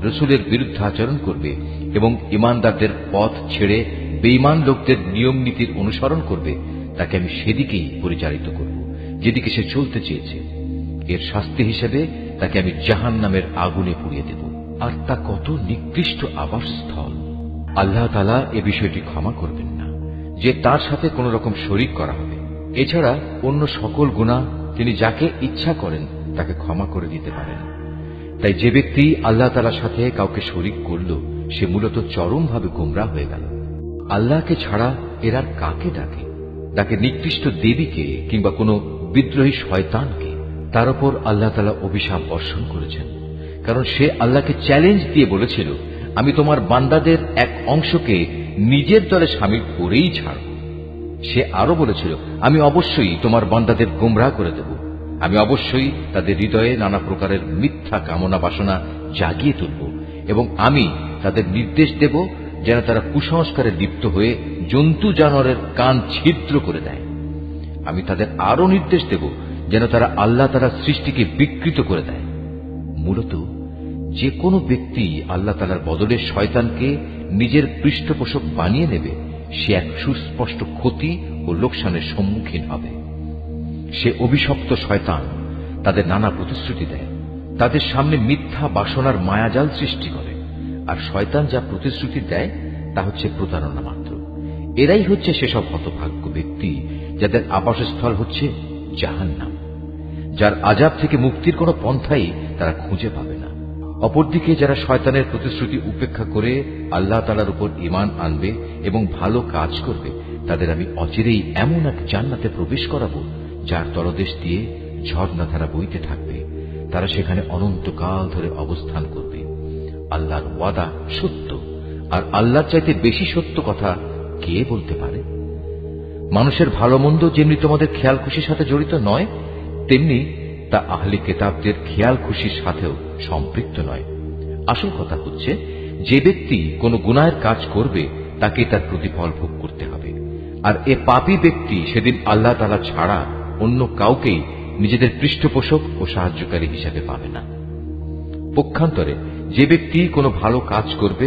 রসুলের বিরুদ্ধে আচরণ করবে এবং ইমানদারদের পথ ছেড়ে বেঈমান লোকদের নিয়ম নীতির অনুসরণ করবে, তাকে আমি সেদিকেই পরিচালিত করব যেদিকে সে চলতে চেয়েছে। এর শাস্তি হিসেবে তাকে আমি জাহান্নামের আগুনে পুড়িয়ে দেব, আর তা কত নিকৃষ্ট আবাসস্থল। আল্লাহ তাআলা এ বিষয়টি ক্ষমা করবেন না যে তার সাথে কোন রকম শরীক করা হবে। এছাড়া অন্য সকল গুনাহ তিনি যাকে ইচ্ছা করেন তাকে ক্ষমা করে দিতে পারেন। তাই যে ব্যক্তি আল্লাহ তাআলার সাথে কাউকে শরীক করল, সে মূলত চরমভাবে গোমরাহ হয়ে গেল। আল্লাহকে ছাড়া এরা কাকে ডাকে? ডাকে নিকৃষ্ট দেবীকে কিংবা কোনো বিদ্রোহী শয়তানকে। তার উপর আল্লাহ তাআলা অভিশাপ বর্ষণ করেছেন, কারণ সে আল্লাহকে চ্যালেঞ্জ দিয়ে বলেছিল, আমি তোমার বান্দাদের এক অংশকে নিজের দলে শামিল করেই ছাড়ব। সে আরো বলেছিল, আমি অবশ্যই তোমার বান্দাদের গোমরাহ করে দেব, আমি অবশ্যই তাদের হৃদয়ে নানা প্রকারের মিথ্যা কামনা বাসনা জাগিয়ে তুলব, এবং আমি তাদের নির্দেশ দেব যেন তারা কুসংস্কারে লিপ্ত হয়ে জন্তু জানোয়ারের কান ছিদ্র করে দেয়। আমি তাদের আরো নির্দেশ দেব যেন তারা আল্লাহ তাআলার সৃষ্টিকে বিকৃত করে দেয়। মূলত যে কোনো ব্যক্তি আল্লাহ তাআলার বদলে শয়তানকে নিজের পৃষ্ঠপোষক বানিয়ে নেবে, সে এক সুস্পষ্ট ক্ষতি ও লোকসানের সম্মুখীন হবে। সে অভিশপ্ত শয়তান তাদের নানা প্রতিশ্রুতি দেয়, তাদের সামনে মিথ্যা বাসনার মায়াজাল সৃষ্টি করে, আর শয়তান যা প্রতিশ্রুতি দেয় তা হচ্ছে প্রতারণা মাত্র। এরাই হচ্ছে সেসব হতভাগ্য ব্যক্তি যাদের আবাসস্থল হচ্ছে জাহান্নাম, যার আযাব থেকে মুক্তির কোনো পন্থাই তারা খুঁজে পাবে না। অপরদিকে যারা শয়তানের প্রতিশ্রুতি উপেক্ষা করে আল্লাহ তাআলার উপর ঈমান আনবে এবং ভালো কাজ করবে, তাদের আমি অচিরেই এমন এক জান্নাতে প্রবেশ করাবো যার তলদেশ দিয়ে ঝর্ণাধারা বইতে থাকবে। তারা সেখানে অনন্তকাল ধরে অবস্থান করবে। আল্লাহর ওয়াদা সত্য, আর আল্লাহর চাইতে বেশি সত্য কথা কে বলতে পারে? মানুষের ভালো মন্দ যেমনি তোমাদের খেয়াল খুশির সাথে জড়িত নয়, তেমনি তা আহলি কিতাবদের খেয়াল খুশির সাথেও সম্পৃক্ত নয়। আসল কথা হচ্ছে, যে ব্যক্তি কোনো গুনাহের কাজ করবে তাকে তার প্রতিফল ভোগ করতে হবে, আর এ পাপী ব্যক্তি সেদিন আল্লাহ তাআলা ছাড়া অন্য কাউকেই নিজেদের পৃষ্ঠপোষক ও সাহায্যকারী হিসাবে পাবে না। পক্ষান্তরে যে ব্যক্তি কোনো ভালো কাজ করবে,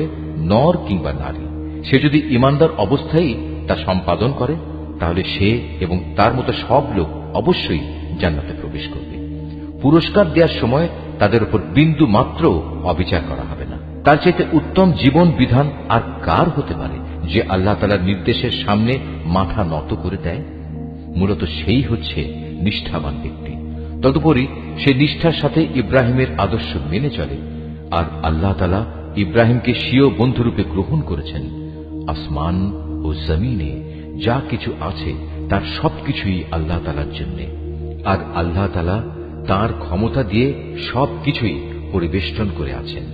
নর কিংবা নারী, সে যদি ঈমানদার অবস্থায় তা সম্পাদন করে, তাহলে সে এবং তার মতো সব লোক অবশ্যই জান্নাতে প্রবেশ করবে। পুরস্কার দেওয়ার সময় তাদের উপর বিন্দু মাত্র অবিচার করা হবে না। তার চাইতে উত্তম জীবন বিধান আর কার হতে পারে যে আল্লাহ তাআলার নির্দেশের সামনে মাথা নত করে দেয়? মূলত সেই হচ্ছে নিষ্ঠাবান ব্যক্তি। তদুপরি সে নিষ্ঠার সাথে ইব্রাহিমের আদর্শ মেনে চলে, আর আল্লাহ তাআলা ইব্রাহিমকে স্বীয় বন্ধুরূপে গ্রহণ করেছেন। আসমান ও জমিনে যা কিছু আছে তার সবকিছুই আল্লাহ তাআলার জন্য, আর আল্লাহ তাআলা তার ক্ষমতা দিয়ে সবকিছুই পরিবেষ্টন করে আছেন।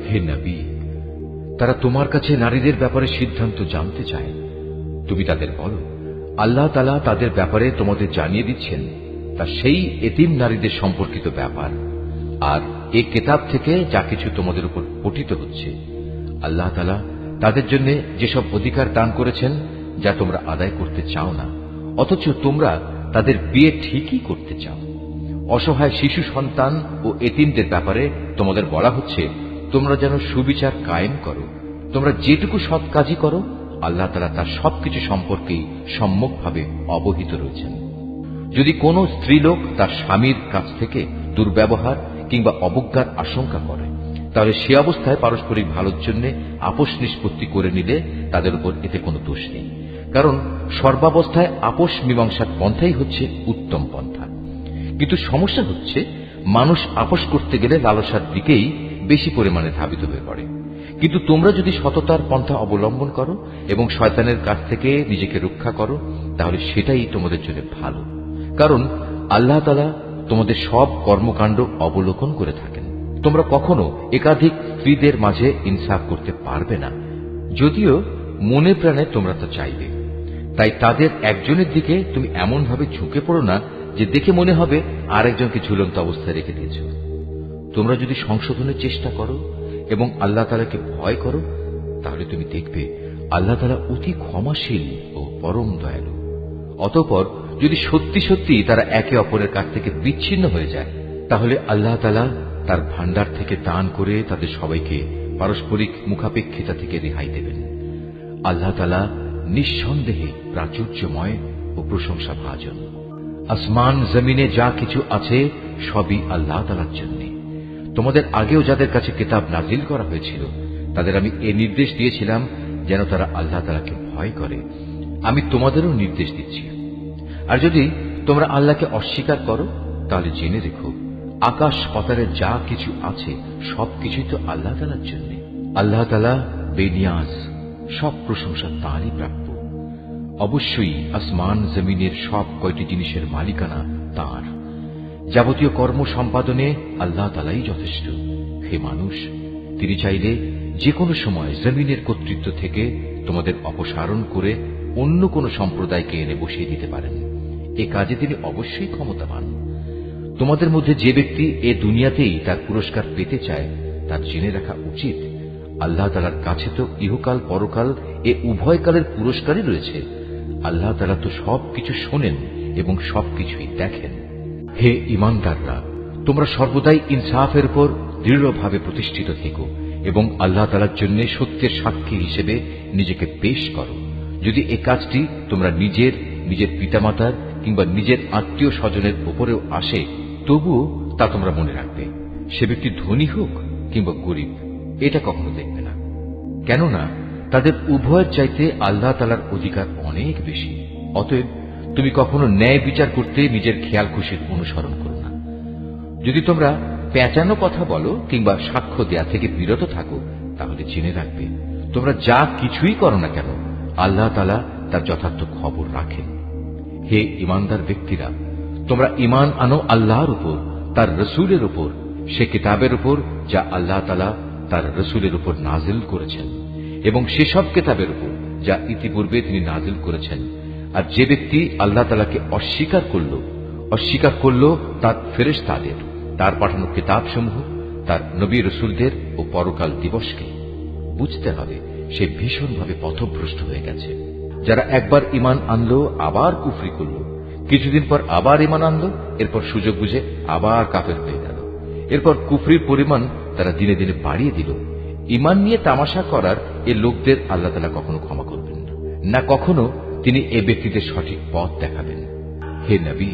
হে নবী, তারা তোমার কাছে নারীদের ব্যাপারে সিদ্ধান্ত জানতে চায়। তুমি তাদের বলো, আল্লাহ তাআলা তাদের ব্যাপারে তোমাদের জানিয়ে দিচ্ছেন তা সেই এতিম নারীদের সম্পর্কিত ব্যাপার, আর এই কিতাব থেকে যা কিছু তোমাদের উপর পঠিত হচ্ছে। আল্লাহ তাআলা তাদের জন্য যেসব অধিকার দান করেছেন যা তোমরা আদায় করতে চাও না, অথচ তোমরা তাদের বিয়ে ঠিকই করতে চাও। অসহায় শিশু সন্তান ও এতিমদের ব্যাপারে তোমাদের বলা হচ্ছে তোমরা যেন সুবিচার কায়েম করো। তোমরা যেটুকু সৎ কাজই করো, আল্লাহ তাআলা তার সবকিছু সম্পর্কেই সম্যকভাবে অবহিত রয়েছেন। যদি কোনো স্ত্রীলোক তার স্বামীর কাছ থেকে দুর্ব্যবহার কিংবা অবজ্ঞার আশঙ্কা করে, তাহলে সে অবস্থায় পারস্পরিক ভালোর জন্য আপোষ নিষ্পত্তি করে নিলে তাদের উপর এতে কোনো দোষ নেই, কারণ সর্বাবস্থায় আপোষ মীমাংসার পন্থাই হচ্ছে উত্তম পন্থা। কিন্তু সমস্যা হচ্ছে মানুষ আপোষ করতে গেলে লালসার দিকেই বেশি পরিমাণে ধাবিত হয়ে পড়ে। কিন্তু তোমরা যদি সততার পন্থা অবলম্বন করো এবং শয়তানের কাছ থেকে নিজেকে রক্ষা করো, তাহলে সেটাই তোমাদের জন্য ভালো, কারণ আল্লাহ তাআলা তোমাদের সব কর্মকাণ্ড অবলোকন করে থাকেন। তোমরা কখনো একাধিক স্ত্রীদের মাঝে ইনসাফ করতে পারবে না, যদিও মনে প্রাণে তোমরা তা চাইবে। তাই তাদের একজনের দিকে তুমি এমন ভাবে ঝুঁকে পড়ো না যে দেখে মনে হবে আরেকজনকে ঝুলন্ত অবস্থায় রেখে দিয়েছ। তোমরা যদি সংশোধনের চেষ্টা করো এবং আল্লাহ তাআলাকে ভয় করো, তাহলে তুমি দেখবে আল্লাহ তাআলা অতি ক্ষমাশীল ও পরম দয়ালু। অতঃপর যদি সত্যি সত্যি তারা একে অপরের কাছ থেকে বিচ্ছিন্ন হয়ে যায়, তাহলে আল্লাহ তাআলা তার ভান্ডার থেকে দান করে তাদের সবাইকে পারস্পরিক মুখাপেক্ষিতা থেকে রেহাই দেবেন। আল্লাহ তাআলা নিঃসন্দেহে প্রাচুর্যময় ও প্রশংসা ভাজন। আসমান জমিনে যা কিছু আছে সবই আল্লাহ তাআলার জন্য। তোমাদের আগেও যাদের কাছে কিতাব নাজিল করা হয়েছিল, তাদের আমি এ নির্দেশ দিয়েছিলাম যেন তারা আল্লাহ তাআলাকে ভয় করে। আমি তোমাদেরও নির্দেশ দিচ্ছি। আর যদি তোমরা আল্লাহকে অস্বীকার করো, তাহলে জেনে রেখো আকাশ পাতালে যা কিছু আছে সবকিছুই তো আল্লাহ তাআলার জন্য। আল্লাহ তাআলা বেনিয়াজ, সব প্রশংসা তাঁরই প্রাপ্য। অবশ্যই আসমান জমিনের সব কয়টি জিনিসের মালিকানা তাঁর। যাবতীয় কর্ম সম্পাদনে আল্লাহ তাআলাই যথেষ্ট। হে মানুষ, তিনি চাইলে যে কোনো সময় জমিনের কর্তৃত্ব থেকে তোমাদের অপসারণ করে অন্য কোন সম্প্রদায়কে এনে বসিয়ে দিতে পারেন। এ কাজে তিনি অবশ্যই ক্ষমতাবান। তোমাদের মধ্যে যে ব্যক্তি এ দুনিয়াতেই তার পুরস্কার পেতে চায়, তার জেনে রাখা উচিত আল্লাহ তাআলার কাছে তো ইহকাল পরকাল এ উভয় কালের পুরস্কারই রয়েছে। আল্লাহ তাআলা তো সবকিছু শোনেন এবং সবকিছুই দেখেন। হে ঈমানদাররা, তোমরা সর্বদাই ইনসাফের উপর দৃঢ়ভাবে প্রতিষ্ঠিত থেকো এবং আল্লাহ তাআলার জন্য সত্যের সাক্ষী হিসেবে নিজেকে পেশ করো। যদি এ কাজটি তোমরা নিজের পিতামাতার কিংবা নিজের আত্মীয় স্বজনের উপরেও আসে, তবুও তা তোমরা মনে রাখবে, সে ব্যক্তি ধনী হোক কিংবা গরিব, এটা কখনো দেখবে না, কেননা তাদের উভয়ের চাইতে আল্লাহ তাআলার অধিকার অনেক বেশি। অতএব তুমি কখনো ন্যায় বিচার করতে নিজের খেয়াল খুশির অনুসরণ করো না। যদি তোমরা পেঁচানো কথা বলো কিংবা সাক্ষ্য দেয়া থেকে বিরত থাকো, তাহলে জেনে রাখবে তোমরা যা কিছুই করো না কেন, আল্লাহ তাআলা তার যথার্থ খবর রাখেন। হে ঈমানদার ব্যক্তিরা, তোমরা ঈমান আনো আল্লাহর উপর, তার রসুলের উপর, সে কিতাবের উপর যা আল্লাহ তাআলা তার রসুলের উপর নাজিল করেছেন, এবং সেসব কিতাবের উপর যা ইতিপূর্বে তিনি নাজিল করেছেন। আর যে ব্যক্তি আল্লাহ তাআলাকে অস্বীকার করল তার ফেরেশতাদের, তার পাঠানো কিতাবসমূহ, তার নবী রসুলদের ও পরকাল দিবসকে, বুঝতে হবে সে ভীষণভাবে পথভ্রষ্ট হয়ে গেছে। যারা একবার ঈমান আনলো আবার কুফরি করল, কিছুদিন পর আবার ঈমান আনলো, এরপর সুযোগ বুঝে আবার কাফের হয়ে গেল, এরপর কুফরির পরিমাণ তারা দিনে দিনে বাড়িয়ে দিল। ঈমান নিয়ে তামাশা করার এ লোকদের আল্লাহ তাআলা কখনো ক্ষমা করবেন না, কখনো তিনি এ ব্যক্তিদের সঠিক পথ দেখাবেন। হে নবী,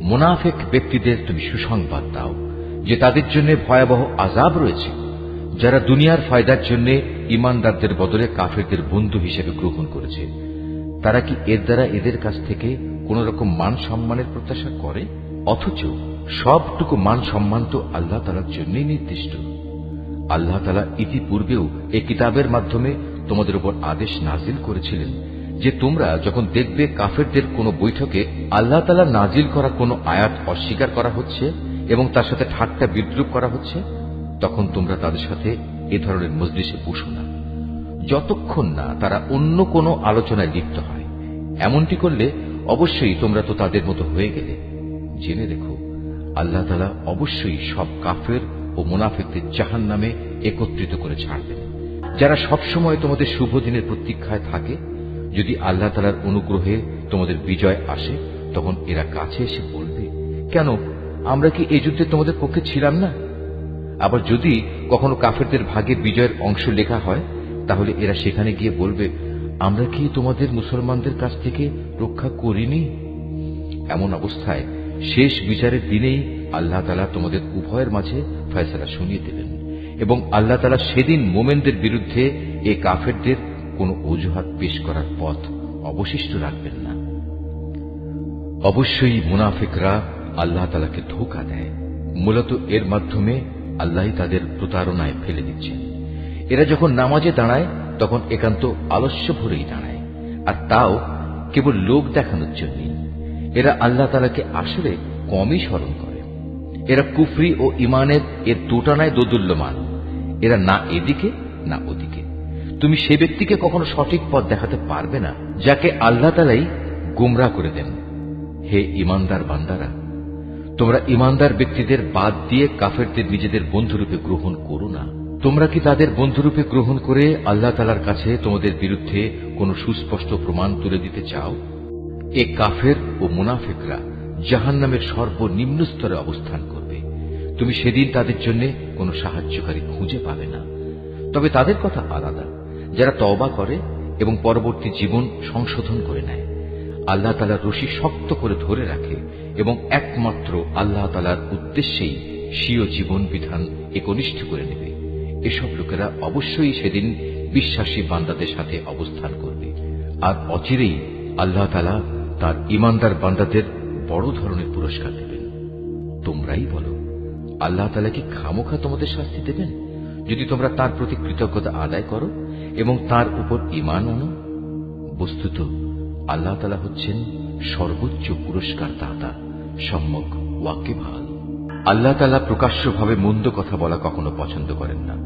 মুনাফিক ব্যক্তিদের তুমি সুসংবাদ দাও যে তাদের জন্য ভয়াবহ আযাব রয়েছে, যারা দুনিয়ার ফায়দার জন্য ঈমানদারদের বদলে কাফেরদের বন্ধু হিসেবে গ্রহণ করেছে। তারা কি এর দ্বারা এদের কাছ থেকে কোন রকম মান সম্মানের প্রত্যাশা করে? অথচ সবটুকু মান সম্মান তো আল্লাহ তাআলার জন্যই নির্দিষ্ট। আল্লাহ তাআলা ইতিপূর্বেও এই কিতাবের মাধ্যমে তোমাদের উপর আদেশ নাজিল করেছিলেন যে তোমরা যখন দেখবে কাফেরদের কোনো বৈঠকে আল্লাহ তাআলা নাজিল করা কোনো আয়াত অস্বীকার করা হচ্ছে এবং তার সাথে ঠাট্টা বিদ্রূপ করা হচ্ছে, তখন তোমরা তাদের সাথে এ ধরনের মজলিসে বসো না, যতক্ষণ না তারা অন্য কোনো আলোচনায় লিপ্ত হয়। এমনটি করলে অবশ্যই তোমরা তো তাদের মতো হয়ে গেলে। জেনে রেখো, আল্লাহ তাআলা অবশ্যই সব কাফের ও মুনাফিকদের জাহান্নামে একত্রিত করে ছাড়বেন। যারা সবসময় তোমাদের শুভ দিনের প্রতীক্ষায় থাকে, যদি আল্লাহ তাআলার অনুগ্রহে তোমাদের বিজয় আসে, তখন এরা কাছে এসে বলবে, কেন আমরা কি এই যুদ্ধে তোমাদের পক্ষে ছিলাম না? আবার যদি কখনো কাফেরদের ভাগে বিজয়ের অংশ লেখা হয়, তাহলে এরা সেখানে গিয়ে বলবে, আমরা কি তোমাদের মুসলমানদের কাছ থেকে রক্ষা করিনি? এমন অবস্থায় শেষ বিচারের দিনেই আল্লাহ তাআলা তোমাদের উভয়ের মাঝে ফয়সালা শুনিয়ে দেবেন এবং আল্লাহ তাআলা সেদিন মোমেনদের বিরুদ্ধে এ কাফেরদের কোনো অজুহাত পেশ করার পথ অবশিষ্ট রাখবেন না। অবশ্যই মুনাফিকরা আল্লাহ তাআলাকে ধোঁকা দেয়। মূলত এর মাধ্যমে আল্লাহই তাদের প্রতারণায় ফেলে দিচ্ছেন। এরা যখন নামাজে দাঁড়ায় তখন একান্ত আলস্য ভরেই দাঁড়ায়, আর তাও কেবল লোক দেখানোর জন্যই। এরা আল্লাহ তাআলাকে আসলে কমই স্মরণ করে। এরা কুফরি ও ইমানের এর দোটানায় দোদুল্যমান। এরা না এদিকে না ওদিকে। তুমি সে ব্যক্তিকে কখনো সঠিক পথ দেখাতে পারবে না যাকে আল্লাহ তাআলাই গোমরাহ করে দেন। হে ইমানদার বান্দারা, তোমরা ইমানদার ব্যক্তিদের বাদ দিয়ে কাফেরদের নিজেদের বন্ধুরূপে গ্রহণ করো না। তোমরা কি তাদের বন্ধুরূপে গ্রহণ করে আল্লাহ তাআলার কাছে তোমাদের বিরুদ্ধে কোনো সুস্পষ্ট প্রমাণ তুলে দিতে চাও? এ কাফের ও মুনাফিকরা জাহান্নামের সর্বনিম্ন স্তরে অবস্থান করবে। তুমি সেদিন তাদের জন্য কোনো সাহায্যকারী খুঁজে পাবে না। তবে তাদের কথা আলাদা, যারা তওবা করে এবং পরবর্তী জীবন সংশোধন করে নেয়, আল্লাহ তাআলার রশি শক্ত করে ধরে রাখে এবং একমাত্র আল্লাহ তাআলার উদ্দেশ্যেই স্বীয় জীবন বিধান একনিষ্ঠ করে নেবে। এসব লোকেরা অবশ্যই সেদিন বিশ্বাসী বান্দাদের সাথে অবস্থান করবে, আর অচিরেই আল্লাহ তাআলা তার ইমানদার বান্দাদের বড় ধরনের পুরস্কার দেবেন। তোমরাই বলো, আল্লাহ তাআলা কি খামোখা তোমাদের শাস্তি দেবেন যদি তোমরা তার প্রতি কৃতজ্ঞতা আদায় করো এবং তার উপর ঈমান আনো? বস্তুত আল্লাহ তাআলা হচ্ছেন সর্বোচ্চ পুরস্কার দাতা, সম্যক ওয়াকিবহাল। আল্লাহ তাআলা প্রকাশ্যভাবে মন্দ কথা বলা কখনো পছন্দ করেন না।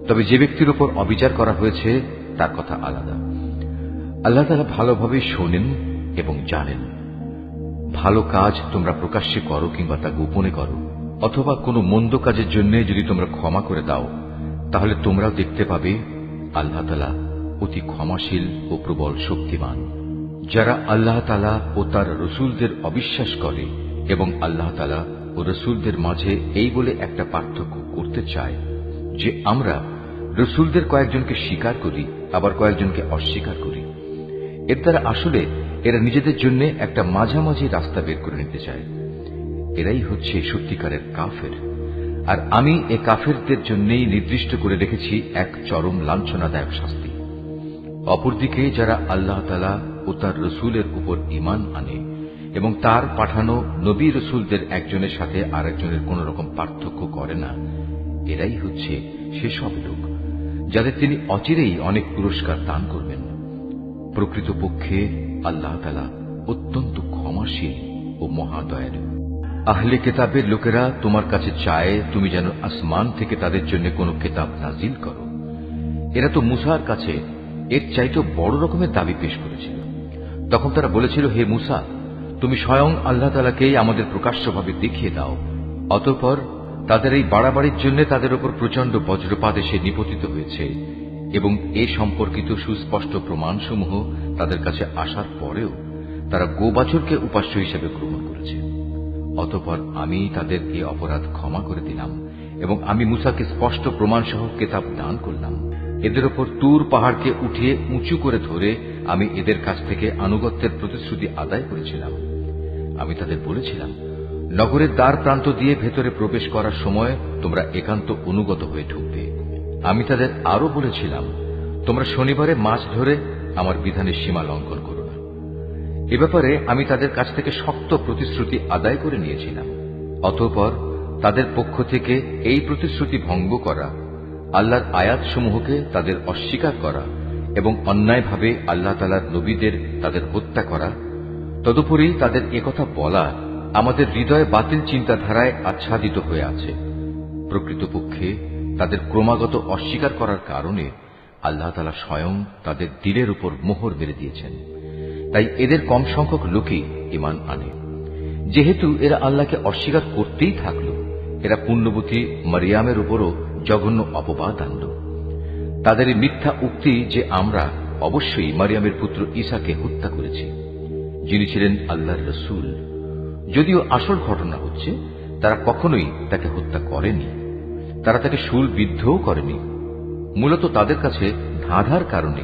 তবে যে ব্যক্তির উপর অবিচার করা হয়েছে তার কথা আলাদা। আল্লাহ তাআলা ভালোভাবে শোনেন এবং জানেন। ভালো কাজ তোমরা প্রকাশ্যে করো কিংবা তা গোপনে করো, অথবা কোনো মন্দ কাজের জন্য যদি তোমরা ক্ষমা করে দাও, তাহলে তোমরাও দেখতে পাবে আল্লাহ তাআলা অতি ক্ষমাশীল ও প্রবল শক্তিমান। যারা আল্লাহ তাআলা ও তার রসুলদের অবিশ্বাস করে এবং আল্লাহ তাআলা ও রসুলদের মাঝে এই বলে একটা পার্থক্য করতে চায় যে আমরা রসুলদের কয়েকজনকে স্বীকার করি আবার কয়েকজনকে অস্বীকার করি, এর দ্বারা আসলে এরা নিজেদের জন্য একটা মাঝামাঝি রাস্তা বের করে নিতে চায়। এরাই হচ্ছে সত্যিকারের কাফের, আর আমি এ কাফেরদের জন্যই নির্দিষ্ট করে রেখেছি এক চরম লাঞ্ছনাদায়ক শাস্তি। অপরদিকে যারা আল্লাহ তাআলা ও তার রসুলের উপর ঈমান আনে এবং তার পাঠানো নবী রসুলদের একজনের সাথে আরেকজনের কোন রকম পার্থক্য করে না, এরাই হচ্ছে সেসব লোক যাদের তিনি অচিরেই অনেক পুরস্কার দান করবেন। প্রকৃতপক্ষে আল্লাহ তাআলা অত্যন্ত ক্ষমাশীল ও মহাদয়ালু। আহলে কিতাবের লোকেরা তোমার কাছে চায় তুমি যেন আসমান থেকে তাদের জন্য কোনো কিতাব নাজিল করো। এরা তো মুসার কাছে এর চাইতে বড় রকমের দাবি পেশ করেছিল। তখন তারা বলেছিল, হে মুসা, তুমি স্বয়ং আল্লাহ তাআলাকেই আমাদের প্রকাশ্যভাবে দেখিয়ে দাও। অতঃপর তাদের এই বাড়াবাড়ির জন্য তাদের উপর প্রচন্ড বজ্রপাত এসে নিপতিত হয়েছে এবং এ সম্পর্কিত সুস্পষ্ট প্রমাণসমূহ তাদের কাছে আসার পরেও তারা গোবাছরকে উপাস্য হিসেবে গ্রহণ করেছে। অতঃপর আমি তাদের এই অপরাধ ক্ষমা করে দিলাম এবং আমি মুসাকে স্পষ্ট প্রমাণসহ কিতাব দান করলাম। এদের ওপর তুর পাহাড়কে উঠিয়ে উঁচু করে ধরে আমি এদের কাছ থেকে আনুগত্যের প্রতিশ্রুতি আদায় করেছিলাম। আমি তাদের বলেছিলাম, নগরের দ্বার প্রান্ত দিয়ে ভেতরে প্রবেশ করার সময় তোমরা একান্ত অনুগত হয়ে ঢুকবে। আমি তাদের আরো বলেছিলাম, তোমরা শনিবারে মাছ ধরে আমার বিধানের সীমা লঙ্ঘন করো না। এ ব্যাপারে আমি তাদের কাছ থেকে শক্ত প্রতিশ্রুতি আদায় করে নিয়েছিলাম। অতঃপর তাদের পক্ষ থেকে এই প্রতিশ্রুতি ভঙ্গ করা, আল্লাহর আয়াতসমূহকে তাদের অস্বীকার করা এবং অন্যায়ভাবে আল্লাহ তাআলার নবীদের তাদের হত্যা করা, তদুপরি তাদের একথা বলা আমাদের হৃদয়ে বাতিল চিন্তাধারায় আচ্ছাদিত হয়ে আছে। প্রকৃতপক্ষে তাদের ক্রমাগত অস্বীকার করার কারণে আল্লাহ তাআলা স্বয়ং তাদের দিলের উপর মোহর মেরে দিয়েছেন। তাই এদের কম সংখ্যক লোকই ঈমান আনে। যেহেতু এরা আল্লাহকে অস্বীকার করতেই থাকল, এরা পুণ্যবতী মারিয়ামের উপরও জঘন্য অপবাদ আনল। তাদের এই মিথ্যা উক্তি যে আমরা অবশ্যই মারিয়ামের পুত্র ঈসাকে হত্যা করেছি, যিনি ছিলেন আল্লাহর রসূল। যদিও আসল ঘটনা হচ্ছে তারা কখনোই তাকে হত্যা করেনি, তারা তাকে শূলবিদ্ধও করেনি। মূলত তাদের কাছে ধাঁধার কারণে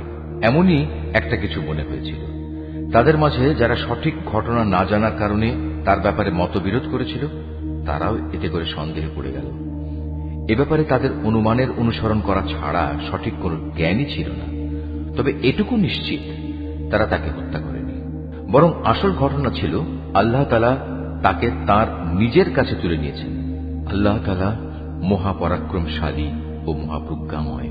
এমনই একটা কিছু মনে হয়েছিল। তাদের মাঝে যারা সঠিক ঘটনা না জানার কারণে তার ব্যাপারে মতবিরোধ করেছিল, তারাও এতে করে সন্দেহে পড়ে গেল। এ ব্যাপারে তাদের অনুমানের অনুসরণ করা ছাড়া সঠিক কোন জ্ঞানই ছিল না। তবে এটুকু নিশ্চিত, তারা তাকে হত্যা করেনি, বরং আসল ঘটনা ছিল আল্লাহ তাআলা তাকে তার নিজের কাছে তুলে নিয়েছেন। আল্লাহ তাআলা মহাপরাক্রমশালী ও মহাপ্রজ্ঞাময়।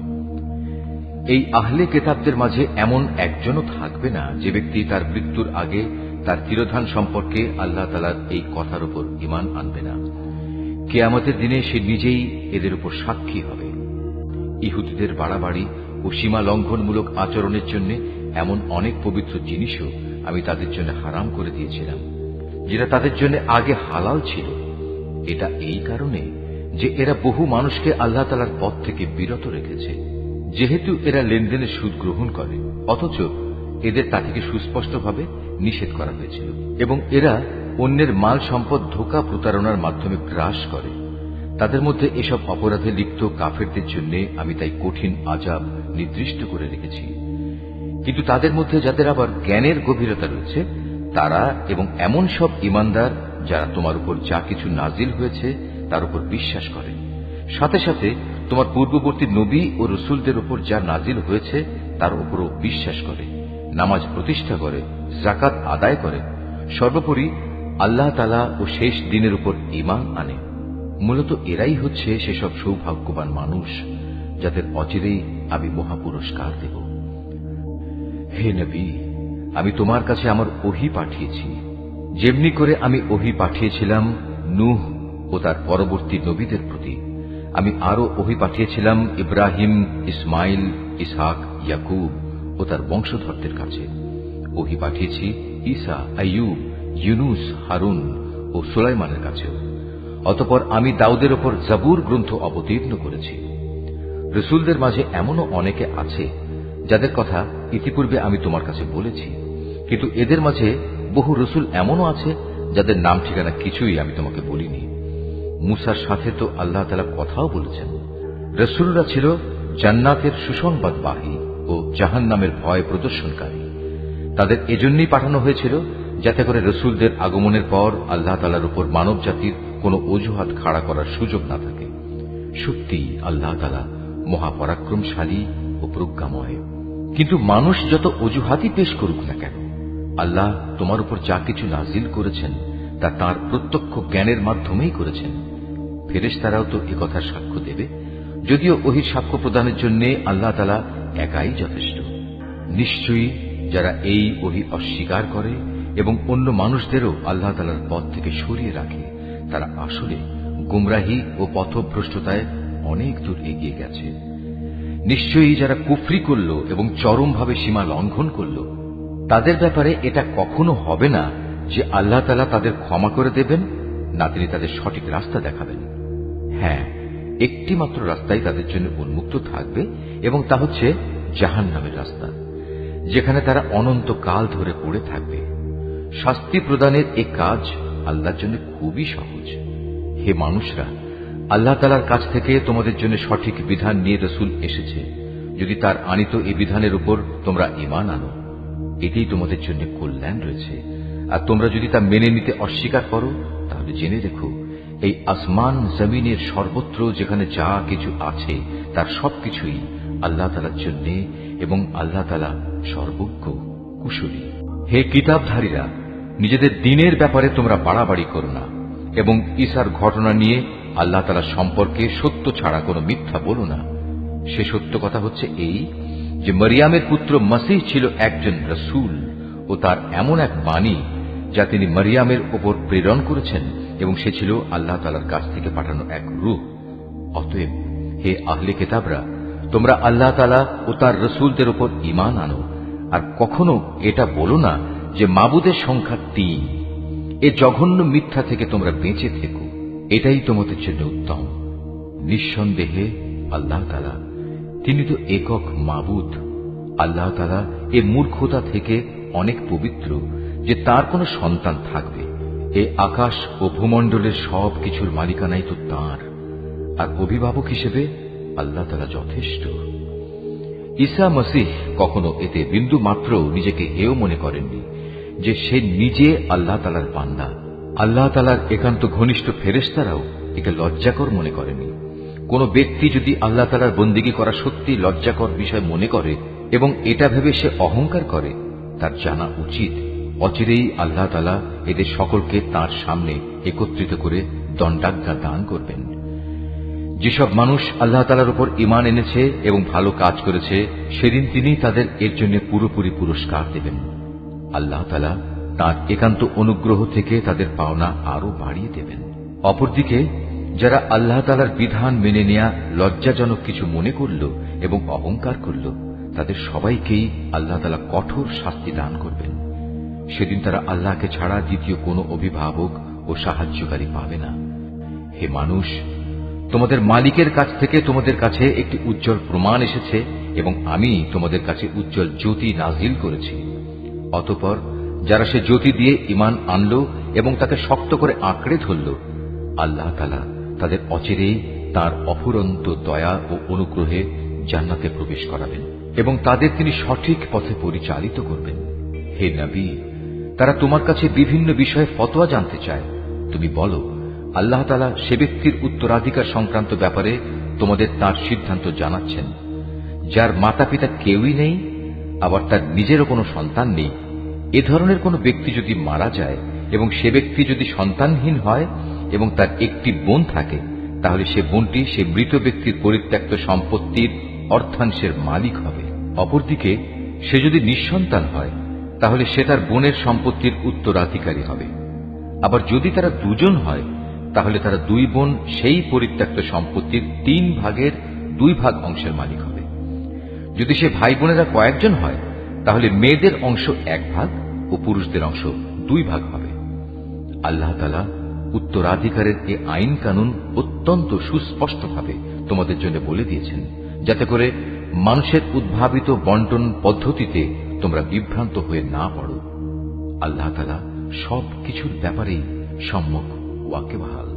এই আহলে কিতাবদের মাঝে এমন একজনও থাকবে না যে ব্যক্তি তার মৃত্যুর আগে তার তিরোধান সম্পর্কে আল্লাহ তাআলার এই কথার উপর ঈমান আনবে না। কিয়ামতের দিনে সে নিজেই এদের উপর সাক্ষী হবে। ইহুদিদের বাড়াবাড়ি ও সীমা লঙ্ঘনমূলক আচরণের জন্য এমন অনেক পবিত্র জিনিসও আমি তাদের জন্য হারাম করে দিয়েছিলাম, যেটা তাদের জন্য আগে হালাল ছিল। এটা এই কারণে যে এরা বহু মানুষকে আল্লাহ তাআলার পথ থেকে বিরত রেখেছে। যেহেতু এরা লেনদেনের সুদ গ্রহণ করে, অথচ এদের তা থেকে সুস্পষ্টভাবে নিষেধ করা হয়েছিল, এবং এরা অন্যের মাল সম্পদ ধোঁকা প্রতারণার মাধ্যমে গ্রাস করে। তাদের মধ্যে এসব অপরাধে লিপ্ত কাফেরদের জন্য আমি তাই কঠিন আযাব নির্দিষ্ট করে রেখেছি। কিন্তু তাদের মধ্যে যাদের আবার জ্ঞানের গভীরতা রয়েছে, তারা এবং এমন সব ঈমানদার যারা তোমার উপর যা কিছু নাজিল হয়েছে তার উপর বিশ্বাস করে, সাথে সাথে তোমার পূর্ববর্তী নবী ও রসুলদের উপর যা নাজিল হয়েছে তার উপরও বিশ্বাস করে, নামাজ প্রতিষ্ঠা করে, যাকাত আদায় করে, সর্বোপরি আল্লাহ তাআলা ও শেষ দিনের উপর ঈমান আনে। মূলত এরাই হচ্ছে সেসব সৌভাগ্যবান মানুষ যাদের অচিরেই আমি মহাপুরস্কার দেব। হে নবী, আমি তোমার কাছে আমার ওহী পাঠিয়েছি, যেমনি করে আমি ওহী পাঠিয়েছিলাম নূহ ও তার পরবর্তী নবীদের প্রতি। আমি আরো ওহী পাঠিয়েছিলাম ইব্রাহিম, ইসমাইল, ইসহাক, ইয়াকুব ও তার বংশধরদের কাছে। ওহী পাঠিয়েছি ঈসা, আইয়ুব, ইউনুস, হারুন ও সুলাইমানের কাছেও। অতঃপর আমি দাউদের ওপর জাবুর গ্রন্থ অবতীর্ণ করেছি। রসুলদের মাঝে এমনও অনেকে আছে যাদের কথা ইতিপূর্বে আমি তোমার কাছে বলেছি, কিন্তু এদের মাঝে বহু রসুল এমনও আছে যাদের নাম ঠিকানা কিছুই আমি তোমাকে বলিনি। মুসার সাথে তো আল্লাহ তাআলা কথাও বলেছেন। রসুলরা ছিল জান্নাতের সুসংবাদবাহী ও জাহান্নামের ভয় প্রদর্শনকারী। তাদের এজন্যই পাঠানো হয়েছিল যাতে করে রসুলদের আগমনের পর আল্লাহ তাআলার উপর মানব জাতির কোন অজুহাত খাড়া করার সুযোগ না থাকে। সত্যি আল্লাহ তাআলা মহাপরাক্রমশালী ও প্রজ্ঞাময়। কিন্তু মানুষ যত অজুহাতই পেশ করুক না কেন, আল্লাহ তোমার উপর যা কিছু নাজিল করেছেন তা তাঁর প্রত্যক্ষ জ্ঞানের মাধ্যমেই করেছেন। ফেরেশতারাও তো একথার সাক্ষ্য দেবে, যদিও ওহীর সাক্ষ্য প্রদানের জন্য আল্লাহ তাআলা একাই যথেষ্ট। নিশ্চয়ই যারা এই ওহী অস্বীকার করে এবং অন্য মানুষদেরও আল্লাহ তাআলার পথ থেকে সরিয়ে রাখে, তারা আসলে গুমরাহি ও পথভ্রষ্টতায় অনেক দূর এগিয়ে গেছে। নিশ্চয়ই যারা কুফরি করল এবং চরমভাবে সীমা লঙ্ঘন করল, তাদের ব্যাপারে এটা কখনো হবে না যে আল্লাহ তাআলা তাদের ক্ষমা করে দেবেন, না তিনি তাদের সঠিক রাস্তা দেখাবেন। হ্যাঁ, একটি মাত্র রাস্তাই তাদের জন্য উন্মুক্ত থাকবে, এবং তা হচ্ছে জাহান্নামের রাস্তা, যেখানে তারা অনন্তকাল ধরে পড়ে থাকবে। শাস্তি প্রদানের এই কাজ আল্লাহর জন্য খুবই সহজ। হে মানুষরা, আল্লাহ তাআলার কাছ থেকে তোমাদের জন্য সঠিক বিধান নিয়ে রসূল এসেছে। যদি তার আনিত এই বিধানের উপর তোমরা ঈমান আনো, এতেই তোমাদের জন্য কল্যাণ রয়েছে। আর তোমরা যদি তা মেনে নিতে অস্বীকার করো, তাহলে জেনে রেখো এই আসমান জমিনের সর্বত্র যেখানে যা কিছু আছে তার সবকিছুই আল্লাহ তাআলার জন্য, এবং আল্লাহ তাআলা সর্বজ্ঞ, কুশলী। হে কিতাবধারীরা, নিজেদের দ্বীনের ব্যাপারে তোমরা বাড়াবাড়ি করো না, এবং ঈসার ঘটনা নিয়ে আল্লাহ তাআলা সম্পর্কে সত্য ছাড়া কোনো মিথ্যা বলো না। সে সত্য কথা হচ্ছে এই যে মরিয়ামের পুত্র মসীহ ছিল একজন রসূল ও তার এমন এক বাণী যা তিনি মরিয়ামের ওপর প্রেরণ করেছেন, এবং সে ছিল আল্লাহ তাআলার কাছ থেকে পাঠানো এক রূহ। অতএব হে আহলে কিতাবরা, তোমরা আল্লাহ তাআলা ও তার রসূলদের উপর ঈমান আনো, আর কখনো এটা বলো না যে মাবুদের সংখ্যা ৩। এ জঘন্য মিথ্যা থেকে তোমরা বেঁচে থেকো, এটাই তোমাদের জন্য উত্তম। নিঃসন্দেহে আল্লাহ তাআলা তিনি তো একক মাবুদ। আল্লাহ তাআলা এ মূর্খতা থেকে অনেক পবিত্র যে তার কোনো সন্তান থাকবে। এ আকাশ ও ভূমণ্ডলের সব কিছুর মালিকানাই তো তাঁর, আর অভিভাবক হিসেবে আল্লাহ তাআলা যথেষ্ট। ঈসা মসীহ কখনো এতে বিন্দু মাত্র নিজেকে হেয় মনে করেননি যে সে নিজে আল্লাহ তাআলার বান্দা। আল্লাহ তাআলার একান্ত ঘনিষ্ঠ ফেরেশতারাও একে লজ্জাকর মনে করেনি। কোন ব্যক্তি যদি আল্লাহ তাআলার বন্দেগী করা সত্যি লজ্জাকর বিষয় মনে করে এবং এটা ভেবে সে অহংকার করে, তার জানা উচিত অচিরেই আল্লাহ তাআলা এদের সকলকে তার সামনে একত্রিত করে দণ্ডাজ্ঞা দান করবেন। যেসব মানুষ আল্লাহ তাআলার উপর ঈমান এনেছে এবং ভালো কাজ করেছে, সেদিন তিনি তাদের এর জন্য পুরোপুরি পুরস্কার দেবেন। আল্লাহ তাআলা তাঁর একান্ত অনুগ্রহ থেকে তাদের পাওনা আরো বাড়িয়ে দেবেন। অপরদিকে যারা আল্লাহ তাআলার বিধান মেনে নেয়া লজ্জাজনক কিছু মনে করল এবং অহংকার করল, তাদের সবাইকেই আল্লাহ তাআলা কঠোর শাস্তি দান করবেন। সেদিন তারা আল্লাহকে ছাড়া দ্বিতীয় কোনো অভিভাবক ও সাহায্যকারী পাবে না। হে মানুষ, তোমাদের মালিকের কাছ থেকে তোমাদের কাছে একটি উজ্জ্বল প্রমাণ এসেছে এবং আমি তোমাদের কাছে উজ্জ্বল জ্যোতি নাজিল করেছি। অতঃপর যারা সে জ্যোতি দিয়ে ঈমান আনল এবং তাকে শক্ত করে আঁকড়ে ধরল, আল্লাহ তাআলা তাদের অচিরেই তাঁর অফুরন্ত দয়া ও অনুগ্রহে জান্নাতে প্রবেশ করাবেন এবং তাদের তিনি সঠিক পথে পরিচালিত করবেন। হে নবী, তারা তোমার কাছে বিভিন্ন বিষয়ে ফতোয়া জানতে চায়। তুমি বলো, আল্লাহ তাআলা সে ব্যক্তির উত্তরাধিকার সংক্রান্ত ব্যাপারে তোমাদের তার সিদ্ধান্ত জানাচ্ছেন, যার মাতা পিতা কেউই নেই, আবার তার নিজেরও কোনো সন্তান নেই। এ ধরনের কোনো ব্যক্তি যদি মারা যায় এবং সে ব্যক্তি যদি সন্তানহীন হয় এবং তার একটি বোন থাকে, তাহলে সে বোনটি সে মৃত ব্যক্তির পরিত্যক্ত সম্পত্তির অর্ধাংশের মালিক হবে। অপরদিকে সে যদি নিঃসন্তান হয়, তাহলে সে তার বোনের সম্পত্তির উত্তরাধিকারী হবে। আবার যদি তারা দুজন হয়, তাহলে তারা দুই বোন সেই পরিত্যক্ত সম্পত্তির 3 ভাগের 2 ভাগ অংশের মালিক হবে। যদি সে ভাই বোনেরা কয়েকজন হয়, তাহলে মেয়েদের অংশ 1 ভাগ ও পুরুষদের অংশ 2 ভাগ হবে। আল্লাহ তাআলা উত্তরাধিকারের এই আইন কানুন অত্যন্ত সুস্পষ্টভাবে তোমাদের জন্য বলে দিয়েছেন, যাতে করে মানুষের উদ্ভাবিত বন্টন পদ্ধতিতে তোমরা বিভ্রান্ত হয়ে না পড়ো। আল্লাহ তাআলা সব কিছুর ব্যাপারেই সম্যক ওয়াকিবহাল।